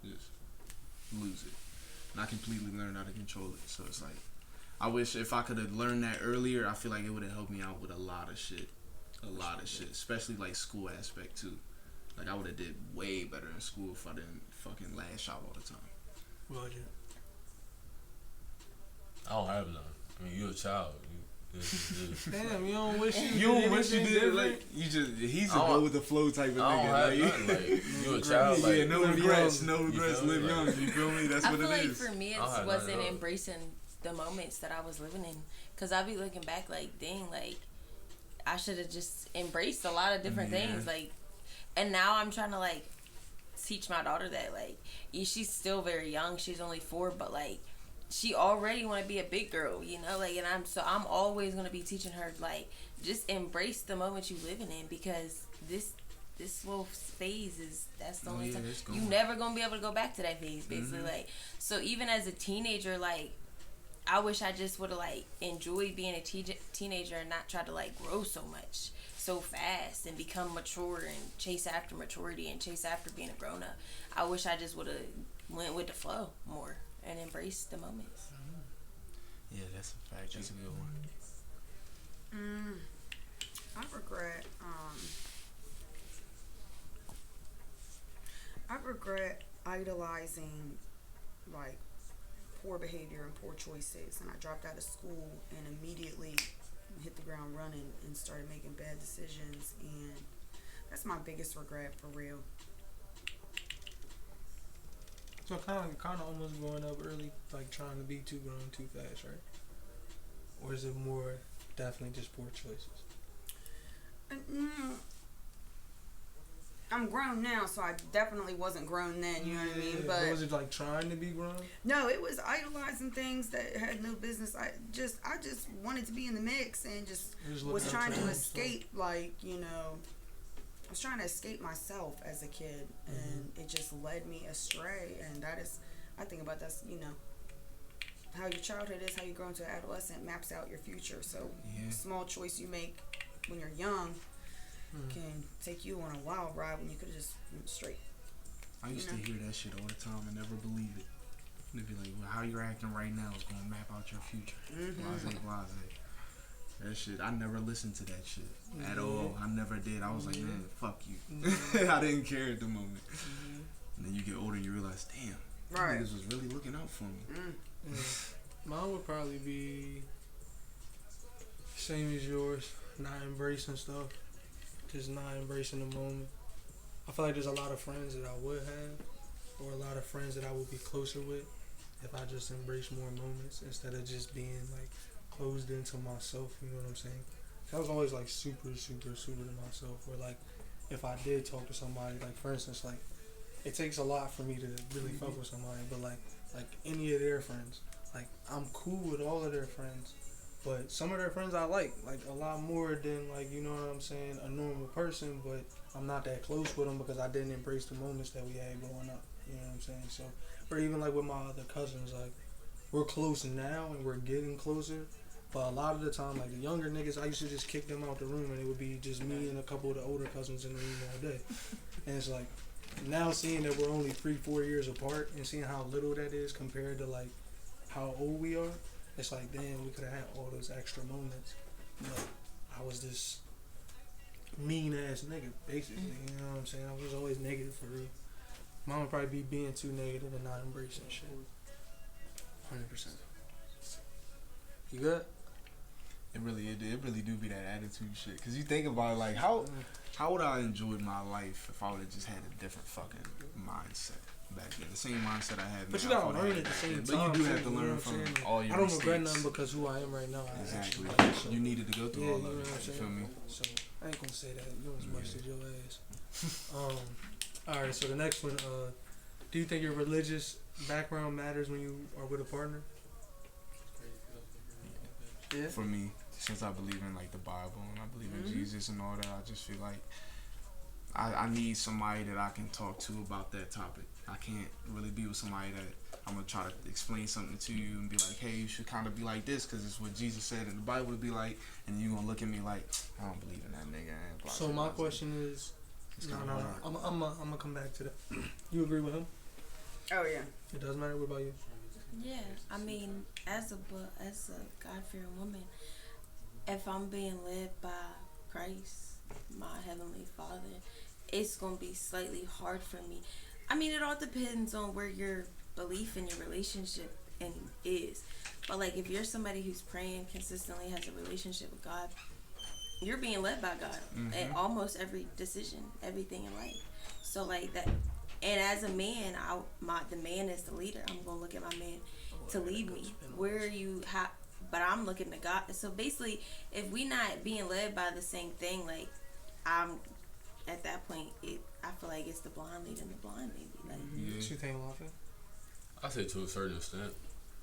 Just lose it. And I completely learned how to control it. So it's like, I wish if I could have learned that earlier, I feel like it would have helped me out with a lot of shit. Especially, like, school aspect, too. Like, I would have did way better in school if I didn't fucking lash out all the time. Would you? I don't have none. I mean, you're a child. Damn, you don't wish You don't wish you did it, like, you just, he's a go with the flow type of I don't have nigga. nothing. Like, you're a child. Like, Yeah, no regrets, me? live young. You feel me? That's I what feel it like is. for me, it I don't have wasn't none at all. embracing the moments that I was living in. Because I be looking back like, dang, like, I should have just embraced a lot of different things. Like, and now I'm trying to, like, teach my daughter that, like, she's still very young. She's only 4, but, like, she already want to be a big girl, you know? Like, and I'm always going to be teaching her, like, just embrace the moment you living in, because this little phase that's the only time. You never going to be able to go back to that phase, basically. Like, so even as a teenager, like, I wish I just would have, like, enjoyed being a teenager and not try to, like, grow so much so fast and become mature and chase after maturity and chase after being a grown-up. I wish I just would have went with the flow more and embraced the moments. Yeah, that's a fact. That's a good one. I regret idolizing, like, poor behavior and poor choices, and I dropped out of school and immediately hit the ground running and started making bad decisions, and that's my biggest regret, for real. So kind of almost growing up early, like trying to be too grown too fast, right? Or is it more definitely just poor choices? I'm grown now, so I definitely wasn't grown then, you know what I mean? But was it like trying to be grown? no, it was idolizing things that had no business. I just wanted to be in the mix and just was trying to escape, like, you know, I was trying to escape myself as a kid, and it just led me astray. And that is, I think about that's, you know, how your childhood is, how you grow into an adolescent maps out your future. So small choice you make when you're young can take you on a wild ride when you could have just went straight. I used to hear that shit all the time and never believe it. They'd be like, well, how you're acting right now is going to map out your future. Blase. That shit, I never listened to that shit at all. I never did. I was like, man, fuck you. I didn't care at the moment. And then you get older and you realize, damn, niggas was really looking out for me. Mine would probably be same as yours, not embracing stuff, just not embracing the moment. I feel like there's a lot of friends that I would have, or a lot of friends that I would be closer with if I just embraced more moments instead of just being like closed into myself, you know what I'm saying? I was always like super to myself, or like if I did talk to somebody, like for instance, like it takes a lot for me to really fuck with somebody, but like any of their friends, like I'm cool with all of their friends, but some of their friends I like a lot more than, like, you know what I'm saying, a normal person, but I'm not that close with them because I didn't embrace the moments that we had growing up, you know what I'm saying? So, or even like with my other cousins, like we're close now and we're getting closer, but a lot of the time, like the younger niggas, I used to just kick them out the room and it would be just me and a couple of the older cousins in the room all day. And it's like, now seeing that we're only 3-4 years apart and seeing how little that is compared to like how old we are, it's like, damn, we could have had all those extra moments. But I was this mean ass nigga, basically, you know what I'm saying? I was always negative for real. Mine would probably be being too negative and not embracing shit. 100%. You good? It really do be that attitude shit. Cause you think about it, like how would I enjoy my life if I would have just had a different fucking mindset back then? The same mindset I had. But you now, gotta learn at the same But time. you do have to you know learn what I'm from saying? all your I don't mistakes. regret nothing because who I am right now. Exactly. So, You needed to go through yeah, all you know of what it. I'm You saying? feel me? So I ain't gonna say that. You as much as your ass. All right. So the next one. Do you think your religious background matters when you are with a partner? Yeah. For me, since I believe in like the Bible and I believe in Jesus and all that, I just feel like I need somebody that I can talk to about that topic. I can't really be with somebody that I'm gonna try to explain something to you and be like, hey, you should kind of be like this because it's what Jesus said in the Bible would be like, and you gonna look at me like, I don't believe in that nigga. And So my question is, no. I'm gonna come back to that. You agree with him? Oh yeah. It does matter. What about you? Yeah, I mean, as a God-fearing woman, if I'm being led by Christ, my Heavenly Father, it's gonna be slightly hard for me. I mean, it all depends on where your belief in your relationship is. But like, if you're somebody who's praying consistently, has a relationship with God, you're being led by God at almost every decision, everything in life. So like that. And as a man, the man is the leader. I'm gonna look at my man to lead me. Where are you? But I'm looking to God. So basically, if we not being led by the same thing, like I'm at that point, I feel like it's the blind leading the blind, maybe. Like, What you think, Lawful? I say to a certain extent.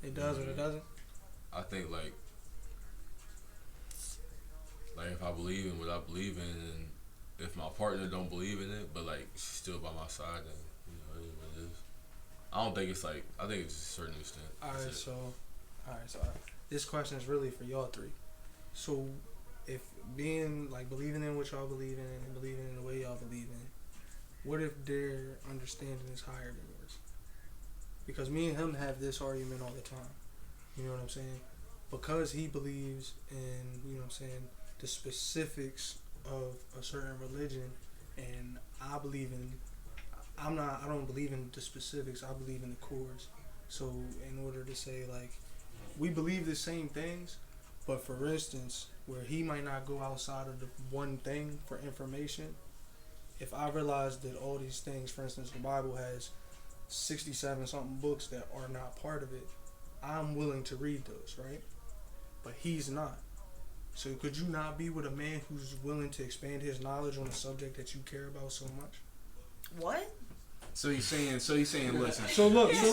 It does or it doesn't. I think like if I believe in what I believe in, and if my partner don't believe in it, but like she's still by my side, then it is what it is. I don't think it's like, I think it's to a certain extent. Alright, so this question is really for y'all three. So if being like believing in what y'all believe in and believing in the way y'all believe in, what if their understanding is higher than yours? Because me and him have this argument all the time. You know what I'm saying? Because he believes in, you know what I'm saying, the specifics of a certain religion, and I don't believe in the specifics, I believe in the cores. So in order to say like we believe the same things, but for instance, where he might not go outside of the one thing for information, if I realize that all these things, for instance, the Bible has 67 something books that are not part of it, I'm willing to read those, right? But he's not. So could you not be with a man who's willing to expand his knowledge on a subject that you care about so much? What? So he's saying, listen. So look. Because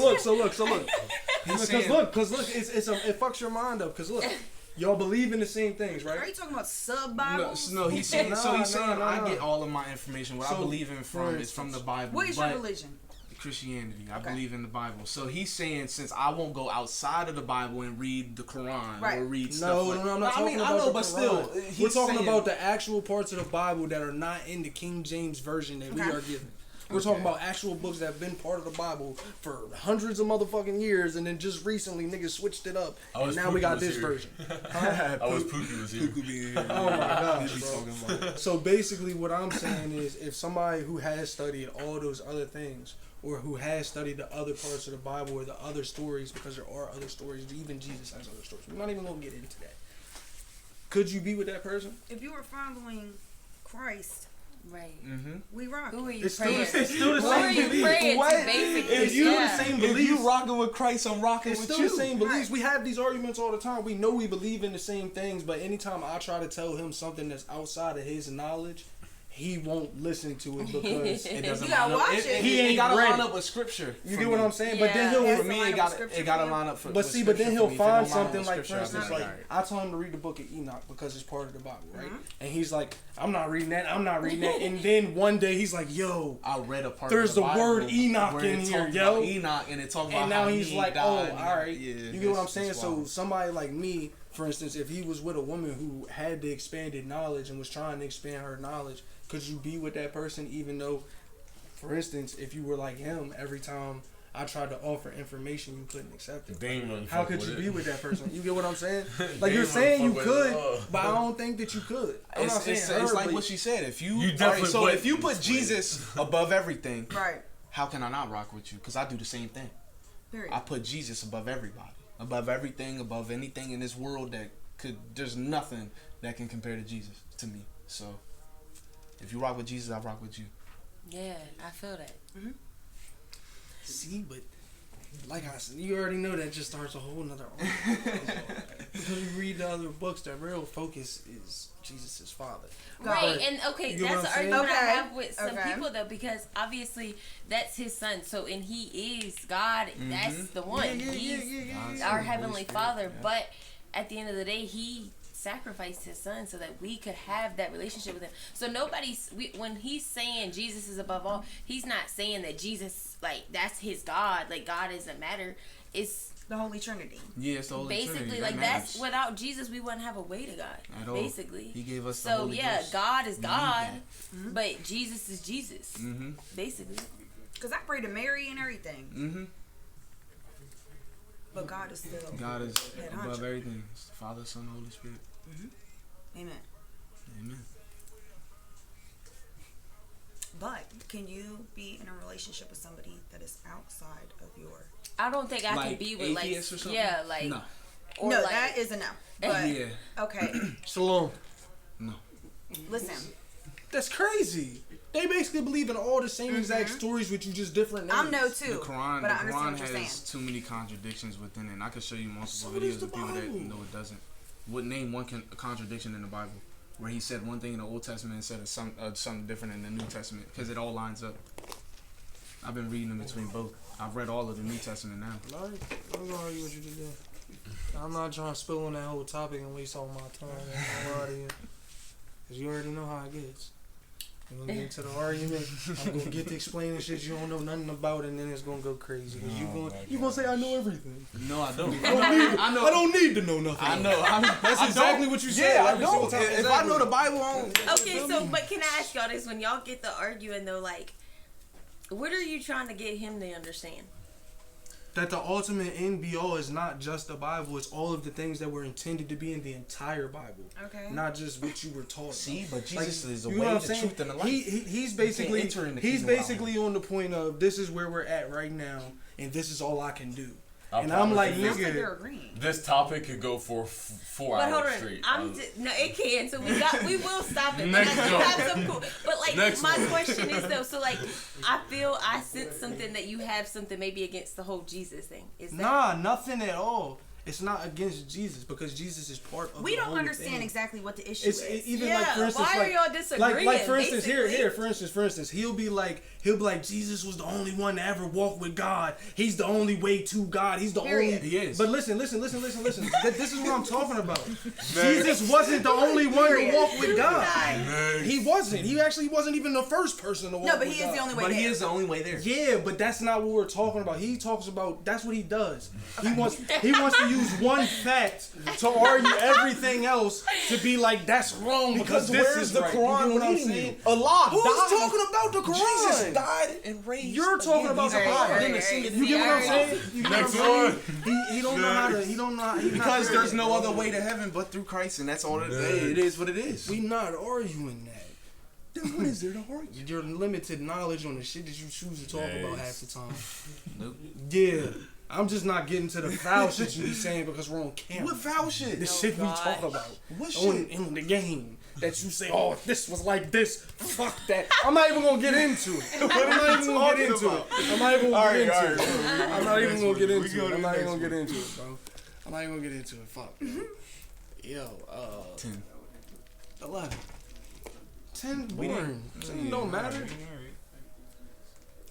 look, it fucks your mind up. Because look, y'all believe in the same things, right? Are you talking about sub Bibles? No, he's saying. No. I get all of my information. What I believe in is from the Bible. What is your religion? Christianity. I believe in the Bible. So he's saying, since I won't go outside of the Bible and read the Quran or read stuff like... No, I'm not talking about the Quran. Still, we're talking about the actual parts of the Bible that are not in the King James version that we are given. We're talking about actual books that have been part of the Bible for hundreds of motherfucking years, and then just recently niggas switched it up, and now we got this version. I was Pookie was here. Oh my gosh, bro. So basically what I'm saying is, if somebody who has studied all those other things, or who has studied the other parts of the Bible or the other stories, because there are other stories, even Jesus has other stories. We're not even going to get into that. Could you be with that person? If you were following Christ, right. We rock. Who are you It's praying? still the Who are same you belief. praying What? to, basically? If you the same beliefs, If you rocking with Christ, I'm rocking it's with still you. the same beliefs. We have these arguments all the time. We know we believe in the same things, but anytime I try to tell him something that's outside of his knowledge, he won't listen to it because It doesn't You gotta line up. watch it. He ain't gotta ready. line up with scripture. You get what I'm saying? But then Yeah. he'll For me, it gotta line up. But see, but then he'll find something like, for instance, like I told him to read the book of Enoch because it's part of the Bible, right? And he's like, I'm not reading that. And then one day he's like, yo, I read a part. there's of the the Bible word Enoch where in it here, talks yo. about Enoch, and it talks about and now how he's he like, died. oh, all right. Yeah, You get what I'm saying? it's So wild. somebody like me, for instance, if he was with a woman who had the expanded knowledge and was trying to expand her knowledge, could you be with that person even though, for instance, if you were like him, every time I tried to offer information, you couldn't accept it? How could you be with that person? You get what I'm saying? Like, you're saying you could, but I don't think that you could. I'm not saying her, It's like but what she said. If you definitely so would. if you put Jesus above everything, Right. how can I not rock with you? Because I do the same thing. Period. I put Jesus above everybody, above everything, above anything in this world that There's nothing that can compare to Jesus to me. So if you rock with Jesus, I rock with you. Yeah, I feel that. See, but like I said, you already know that just starts a whole nother argument. Because you read the other books, the real focus is Jesus' father. Right, and okay, You know that's what the I'm saying? argument I Okay. have with some people though, because obviously that's his son. So and he is God. That's the one. He's our heavenly Father. But at the end of the day, he sacrificed his son so that we could have that relationship with him. So when he's saying Jesus is above all, he's not saying that Jesus, like, that's his God, like God doesn't matter. It's The Holy Trinity. Yeah, it's the Holy basically Trinity. like matters. that's without Jesus we wouldn't have a way to God. At all. Basically. He gave us the so Holy yeah, Ghost. God is We need God, that. but Jesus is Jesus. Basically. Because I pray to Mary and everything. But God is still. God is head above honcho. everything. It's the Father, Son, Holy Spirit. Amen. Amen. But can you be in a relationship with somebody that is outside of your? I don't think I Like can be with like atheists or something? yeah, like No. or No, like that is a no. But Yeah. okay, Shalom. No. listen. That's crazy. They basically believe in all the same exact stories with you, just different names. I know too. The Quran, but I understand Quran what you're has saying. too many contradictions within it. And I could show you multiple So does videos the of people that Bible. know it doesn't. Would name one contradiction in the Bible where he said one thing in the Old Testament and said something different in the New Testament because it all lines up. I've been reading in between both. I've read all of the New Testament now. Alright, I'm gonna argue with you today. I'm not trying to spill on that whole topic and waste all my time. Because you already know how it gets. We're gonna get into the argument. I'm gonna get to explaining shit you don't know nothing about, and then it's gonna go crazy. Cause you gonna say I know everything. No, I don't. I don't need to know nothing. I know. That's exactly what you say. Yeah, I every single don't. time. If I know the Bible, I don't. okay, so but can I ask y'all this? When y'all get the arguing though, like, what are you trying to get him to understand? That the ultimate end be all is not just the Bible, it's all of the things that were intended to be in the entire Bible. Okay. Not just what you were taught. See, but Jesus is the you know way, what I'm the saying? truth, and the life. He's basically enter in the he's kingdom basically on the point of this is where we're at right now, and this is all I can do. I And I'm promise like, you Sounds like they're nigga, agreeing. this topic could go for 4 But hold hours on, straight. no, it can. So we will stop it. Next But I do one. have some cool. But like Next my one. question is though, so like I sense something that you have something maybe against the whole Jesus thing. Is that nah, nothing at all. It's not against Jesus because Jesus is part of We the don't whole understand thing. exactly what the issue It's is. even Yeah, like for instance, why are y'all disagreeing, Like for instance, basically? for instance, he'll be like Jesus was the only one to ever walk with God. He's the only way to God. He's the Period. only. He is. But listen. This is what I'm talking about. Jesus wasn't the only one to walk with God. He wasn't. He actually wasn't even the first person to walk No, but with he is God. the only way But there. he is the only way there. Yeah, but that's not what we're talking about. He talks about that's what he does. He wants to use one fact to argue everything else to be like that's wrong because this where's is the right. Quran You get what I'm leading you? saying? Allah Who's died. talking about the Quran? Jesus died and raised. You're talking about the alive. Bible. You get what I'm saying? You get what I'm Next saying? He don't know how to. He don't know. He's not Because there there's yet, no bro. other way to heaven but through Christ, and that's all it is. It is what it is. We not arguing that. Then what is there to argue? Your limited knowledge on the shit that you choose to talk about half the time. Nope. Yeah. I'm just not getting to the foul shit you be saying because we're on camera. What foul shit? The shit we talk about What on, shit? in the game that you say, oh, if this was like this, fuck that. I'm not even gonna get into it. I'm not even gonna get into it. I'm not even gonna get into it. I'm not even gonna get into it. I'm not even gonna get into it, bro. I'm not even gonna get into it. Fuck. Yo, 10. 11. 10 born. It don't matter.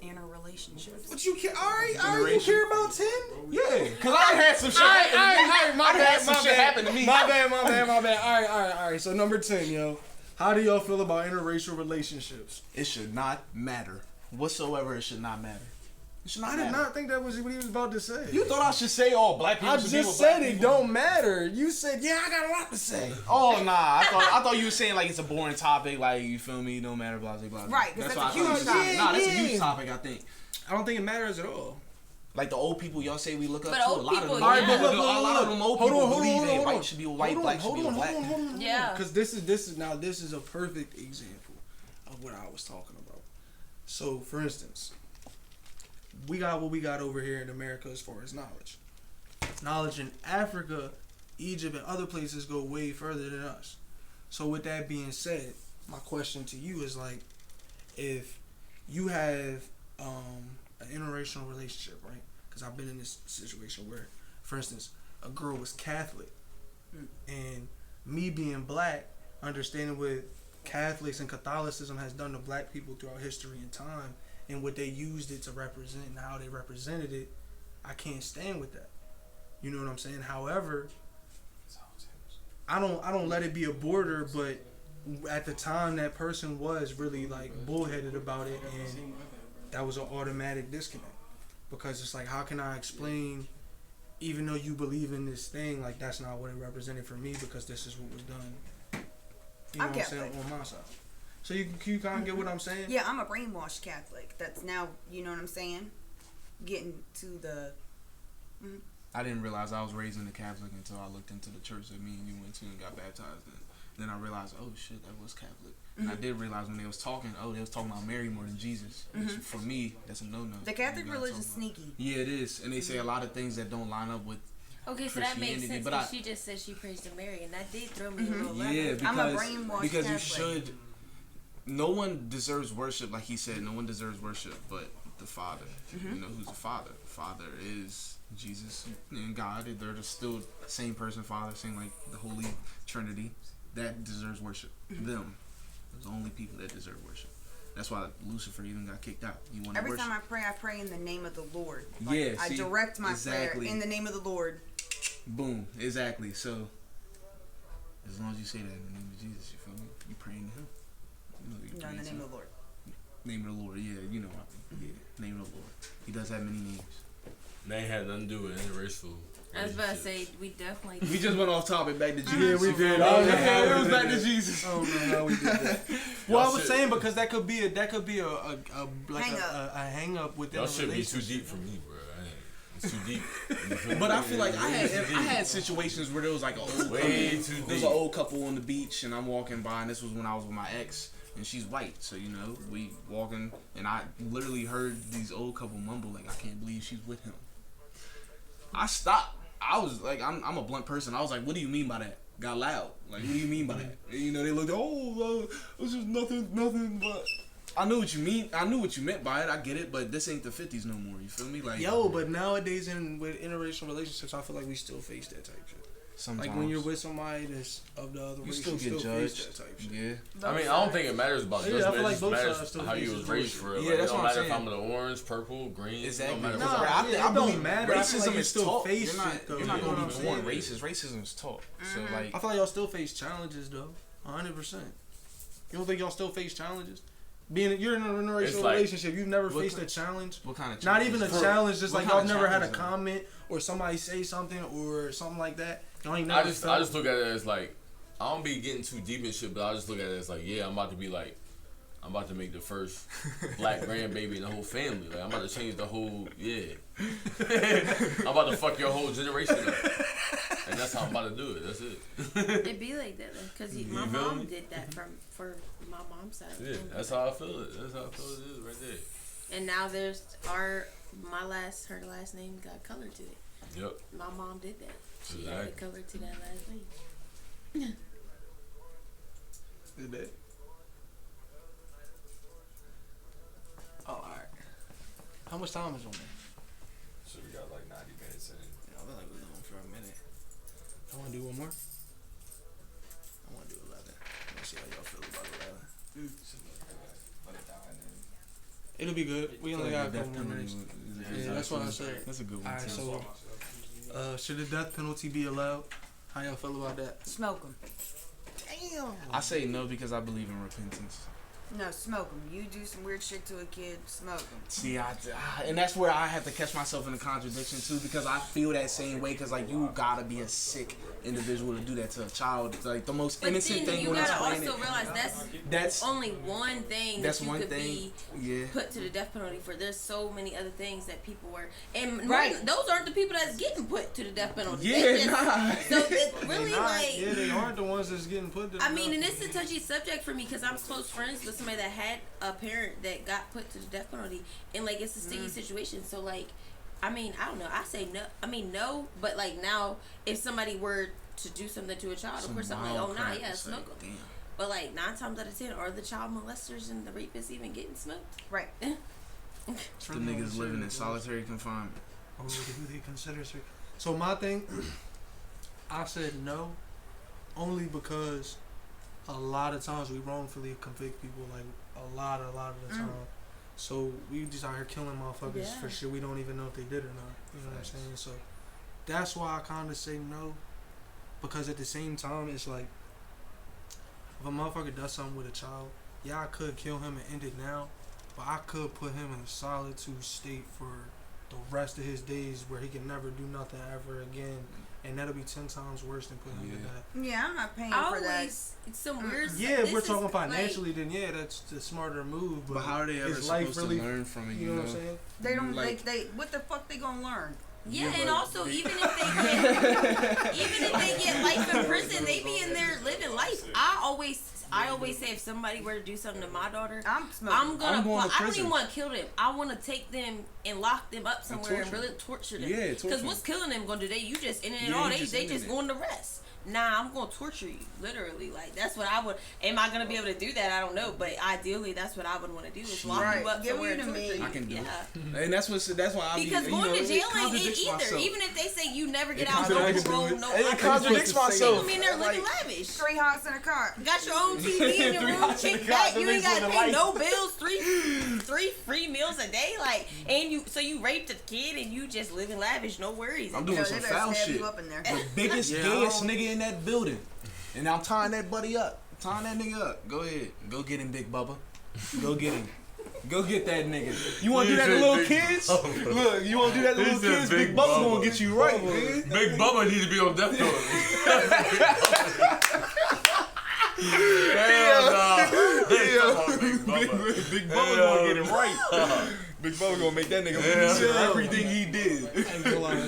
In a relationship. But you care. All right. You care about 10? Yeah, because I had some shit happen to me. My bad. happen to me. My bad. All right. So number 10, yo. How do y'all feel about interracial relationships? It should not matter. Whatsoever, it should not matter. It should not I did matter. not think that was what he was about to say. You thought I should say all black people I should be with just black said it people? don't matter. You said, yeah, I got a lot to say. Oh nah, I thought you were saying like it's a boring topic, like you feel me, no matter, blah blah blah. Right, 'cause that's what a I thought huge you said. topic. Nah, that's a Yeah. huge topic. I think. I don't think it matters at all. Like the old people y'all say we look up But to. old A lot of people, them. yeah. All right, but look, a lot of them old people believe that white should be white, black should be black. Hold on. Yeah. Because this is a perfect example of what I was talking about. So, for instance, we got what we got over here in America as far as knowledge. Knowledge in Africa Egypt and other places go way further than us. So with that being said, my question to you is like, if you have an interracial relationship, right? Because I've been in this situation where, for instance, a girl was Catholic, and me being black, understanding what Catholics and Catholicism has done to black people throughout history and time, and what they used it to represent and how they represented it, I can't stand with that. You know what I'm saying? However, I don't let it be a border, but at the time that person was really like bullheaded about it, and that was an automatic disconnect. Because it's like, how can I explain, even though you believe in this thing, like that's not what it represented for me, because this is what was done. You know what I'm saying, on my side. So you kind of get what I'm saying? Yeah, I'm a brainwashed Catholic. That's now, you know what I'm saying? Getting to the... I didn't realize I was raised in the Catholic until I looked into the church that me and you went to and got baptized in. Then I realized, oh shit, that was Catholic. And I did realize when they was talking, they was talking about Mary more than Jesus. Which for me, that's a no-no. The Catholic religion is sneaky. Yeah, it is. And they say a lot of things that don't line up with Okay, so that makes sense, but because she just said she prays to Mary, and that did throw me a little level. Yeah, I'm a brainwashed because you Catholic. should. No one deserves worship, like he said. No one deserves worship, but the Father. You know who's the Father? The Father is Jesus and God. They're just still the same person, Father, same like the Holy Trinity. That deserves worship. Them, those are the only people that deserve worship. That's why Lucifer even got kicked out. He wanted Every worship. time I pray in the name of the Lord. Like, Yeah, I see, direct my exactly. prayer in the name of the Lord. Boom, exactly. So, as long as you say that in the name of Jesus, you feel me? You praying to Him. You know, No, in the name of the Lord. Name of the Lord, yeah, you know. Yeah, name of the Lord. He does have many names. They ain't had nothing to do with interracial. I was about to say, we definitely... We just went off topic, back to Jesus. Yeah, we did. It was back to Jesus. I don't know how we did that. Well, I was saying, because that could be a hang up within Y'all a should be relationship. too deep for me, bro. It's too deep. But I feel like I had situations where there was like an old couple on the beach, and I'm walking by, and this was when I was with my ex, and she's white, so you know we walking, and I literally heard these old couple mumble like, "I can't believe she's with him." I stopped. I was like, I'm a blunt person. I was like, "What do you mean by that?" Got loud. Like, what do you mean by that? And, you know, they looked. It's just nothing. But I knew what you mean. I knew what you meant by it. I get it. But this ain't the 50s no more. You feel me? Like, but nowadays with interracial relationships, I feel like we still face that type shit. Sometimes. Like when you're with somebody that's of the other race, still you get still judged. face that type shit. Yeah. I mean, I don't think it matters about Yeah, I judgment. feel like It both just sides matters still how you face was the raised for it. Yeah, Like, it that's don't what I'm matter if saying. I'm the orange, purple, green. Exactly. It don't matter Nah, what I it don't believe matter. I feel like racism you is still taught. face You're not, shit, though. you're not You know gonna what be I'm born saying? racist. Racism is taught. So like, I feel like y'all still face challenges though, 100%. You don't think y'all still face challenges? You're in a interracial like- relationship, you've never What faced kind- a challenge. what kind of Not even a challenge, just what like kind y'all of never had a challenge, though? comment or somebody say something or something like that. Y'all ain't I never just felt. look at it as like, I don't be getting too deep in shit, but I just look at it as like, yeah, I'm about to make the first black grandbaby in the whole family. Like, I'm about to change the whole, I'm about to fuck your whole generation up. And that's how I'm about to do it. That's it. It be like that, because my feel mom me? did that for my mom's side. Yeah, that's how I feel it. That's how I feel it is right there. And now there's her last name got color to it. Yep. My mom did that. She Exactly. added color to that last name. Did that? Oh, alright. How much time is on there? So we got like 90 minutes in. Yeah, I feel like we're going for a minute. I want to do one more. I want to do 11. Let's see how y'all feel about 11. It'll be good. We only got a couple more minutes. Yeah, that's what I said. That's a good one. Alright, too. so should the death penalty be allowed? How y'all feel about that? Smoke them. Damn. I say no because I believe in repentance. No, smoke them. You do some weird shit to a kid, smoke them. See, and that's where I have to catch myself in a contradiction too, because I feel that same way. Because like, you gotta be a sick individual to do that to a child. Like the most But innocent then thing you on this gotta planet. also realize That's only one thing that's that you one could thing. be Yeah. put to the death penalty for. There's so many other things that people were, and Right. those aren't the people that's getting put to the death penalty. Yeah, They just- nah. So it's really Nah, like, yeah, they aren't the ones that's getting put there. I mean, and it's a touchy subject for me because I'm close friends with somebody that had a parent that got put to the death penalty, and like it's a sticky situation. So like, I mean, I don't know. I say no. I mean no, but like now, if somebody were to do something to a child, of Some course I'm like, mild oh nah, crack, yeah, it's like, smoke them. damn. But like 9 times out of 10, are the child molesters and the rapists even getting smoked? Right. The niggas living in solitary confinement. Or who they consider. So my thing, I said no, only because a lot of times we wrongfully convict people, like a lot of the time. So we just out here killing motherfuckers for shit we don't even know if they did or not. You know what I'm saying? So that's why I kind of say no, because at the same time it's like, if a motherfucker does something with a child, yeah, I could kill him and end it now, but I could put him in a solitude state for the rest of his days where he can never do nothing ever again, and that'll be 10 times worse than putting him to death. Yeah, I'm not paying I for that. always, it's some weird. Yeah, this if we're is, talking like, financially, then yeah, that's the smarter move. But how are they ever is life supposed really, to learn from it? You know what I'm saying? They don't. Like- they what the fuck they gonna learn? Yeah, and also even if they get life in prison, they be in there living life. I always say if somebody were to do something to my daughter, I'm smoking. I'm gonna. I'm going to I don't prison. even want to kill them. I want to take them and lock them up somewhere and really torture them. Yeah, torture Because what's killing them gonna do? You just in it Yeah, all. you They just just ended going to rest. Nah, I'm gonna torture you, literally. Like that's what I would. Am I gonna be able to do that? I don't know, but ideally, that's what I would want to do is lock you up Give somewhere me and to torture me. you. I can do yeah. it. And that's why I Because be, going to jail ain't it contradicts either. myself. Even if they say you never get It out, no contradicts parole, me. no. It contradicts myself. I mean, they're living lavish. 3 hots in a car. Got your own TV in your room, kick back. You ain't gotta pay no bills. Three free meals a day. Like, and you raped a kid and you just living lavish, no worries. I'm doing They some better foul stab shit. you up in there. The biggest, Yeah, gayest nigga in that building. And I'm tying that buddy up. Tying that nigga up. Go ahead. Go get him, Big Bubba. Go get him. Go get that nigga. You want to do that to little kids? Look, you want to do that to little kids? Big Bubba gonna get you right, man. Big Bubba need to be on death row. Big Bubba gonna get him right. Big Bubba gonna make that nigga lose everything he did. I'm telling you.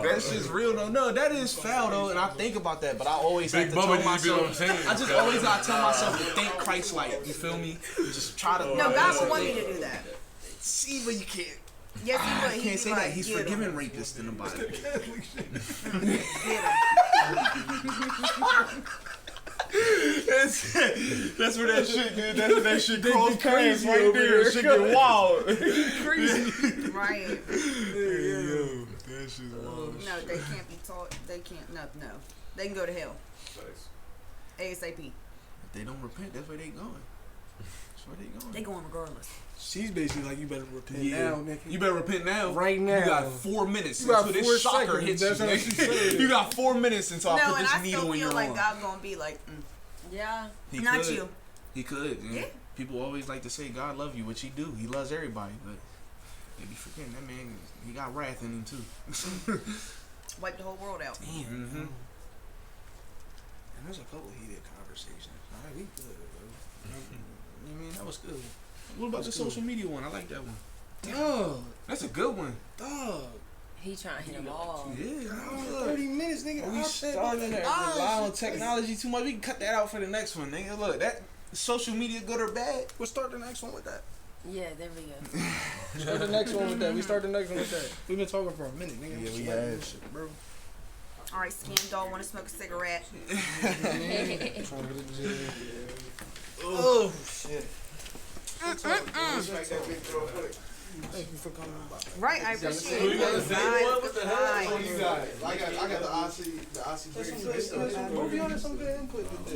That shit's real though. No, that is foul though, and I think about that, but I always Big have to Bubba tell need to be on myself. 10. I just always gotta tell myself to think Christ-like. You feel me? Just try to. No, God would want me to do that. See, but you can't. Yes, he would. I He'd can't be say like, that. He's get 'em. forgiven rapists in the Bible. That's where that shit, dude. That's where that shit cross paths right there. Shit get wild. Right. Yo, that shit's wild. No, they can't be taught. They can't. No. They can go to hell. ASAP. If they don't repent, that's where they going. That's where they going. They going regardless. She's basically like, you better repent Yeah. now, nigga. You better repent now. Right now. You got 4 minutes You got until 4 this shocker seconds. hits That's you. what she said. You got 4 minutes until I No, put and this I needle still in your feel like arm. God gonna be like, Yeah. He not could. you. He could. Yeah. People always like to say God love you, which he do. He loves everybody, but they be forgetting that man. He got wrath in him too. Wipe the whole world out. Damn. Mm-hmm. And there's a couple heated conversations. All right, we good, bro. I mean, that was good. What about the That's cool. social media one? I like that one. Dog. That's a good one. Dog. He trying to hit them all. Yeah. 30 minutes, nigga. We I starting to rely on technology too much. We can cut that out for the next one, nigga. Look, that social media good or bad? We'll start the next one with that. Yeah, there we go. Start the next one with that. We start the next one with that. We've been talking for a minute, nigga. Yeah, we Like have. this shit, bro. All right, Scam Dog want to smoke a cigarette. Oh, shit. Thank you for coming by. Right, I appreciate it. What the hell? Right. Oh, you got it. I got the IC. We'll be honest, some good input with this.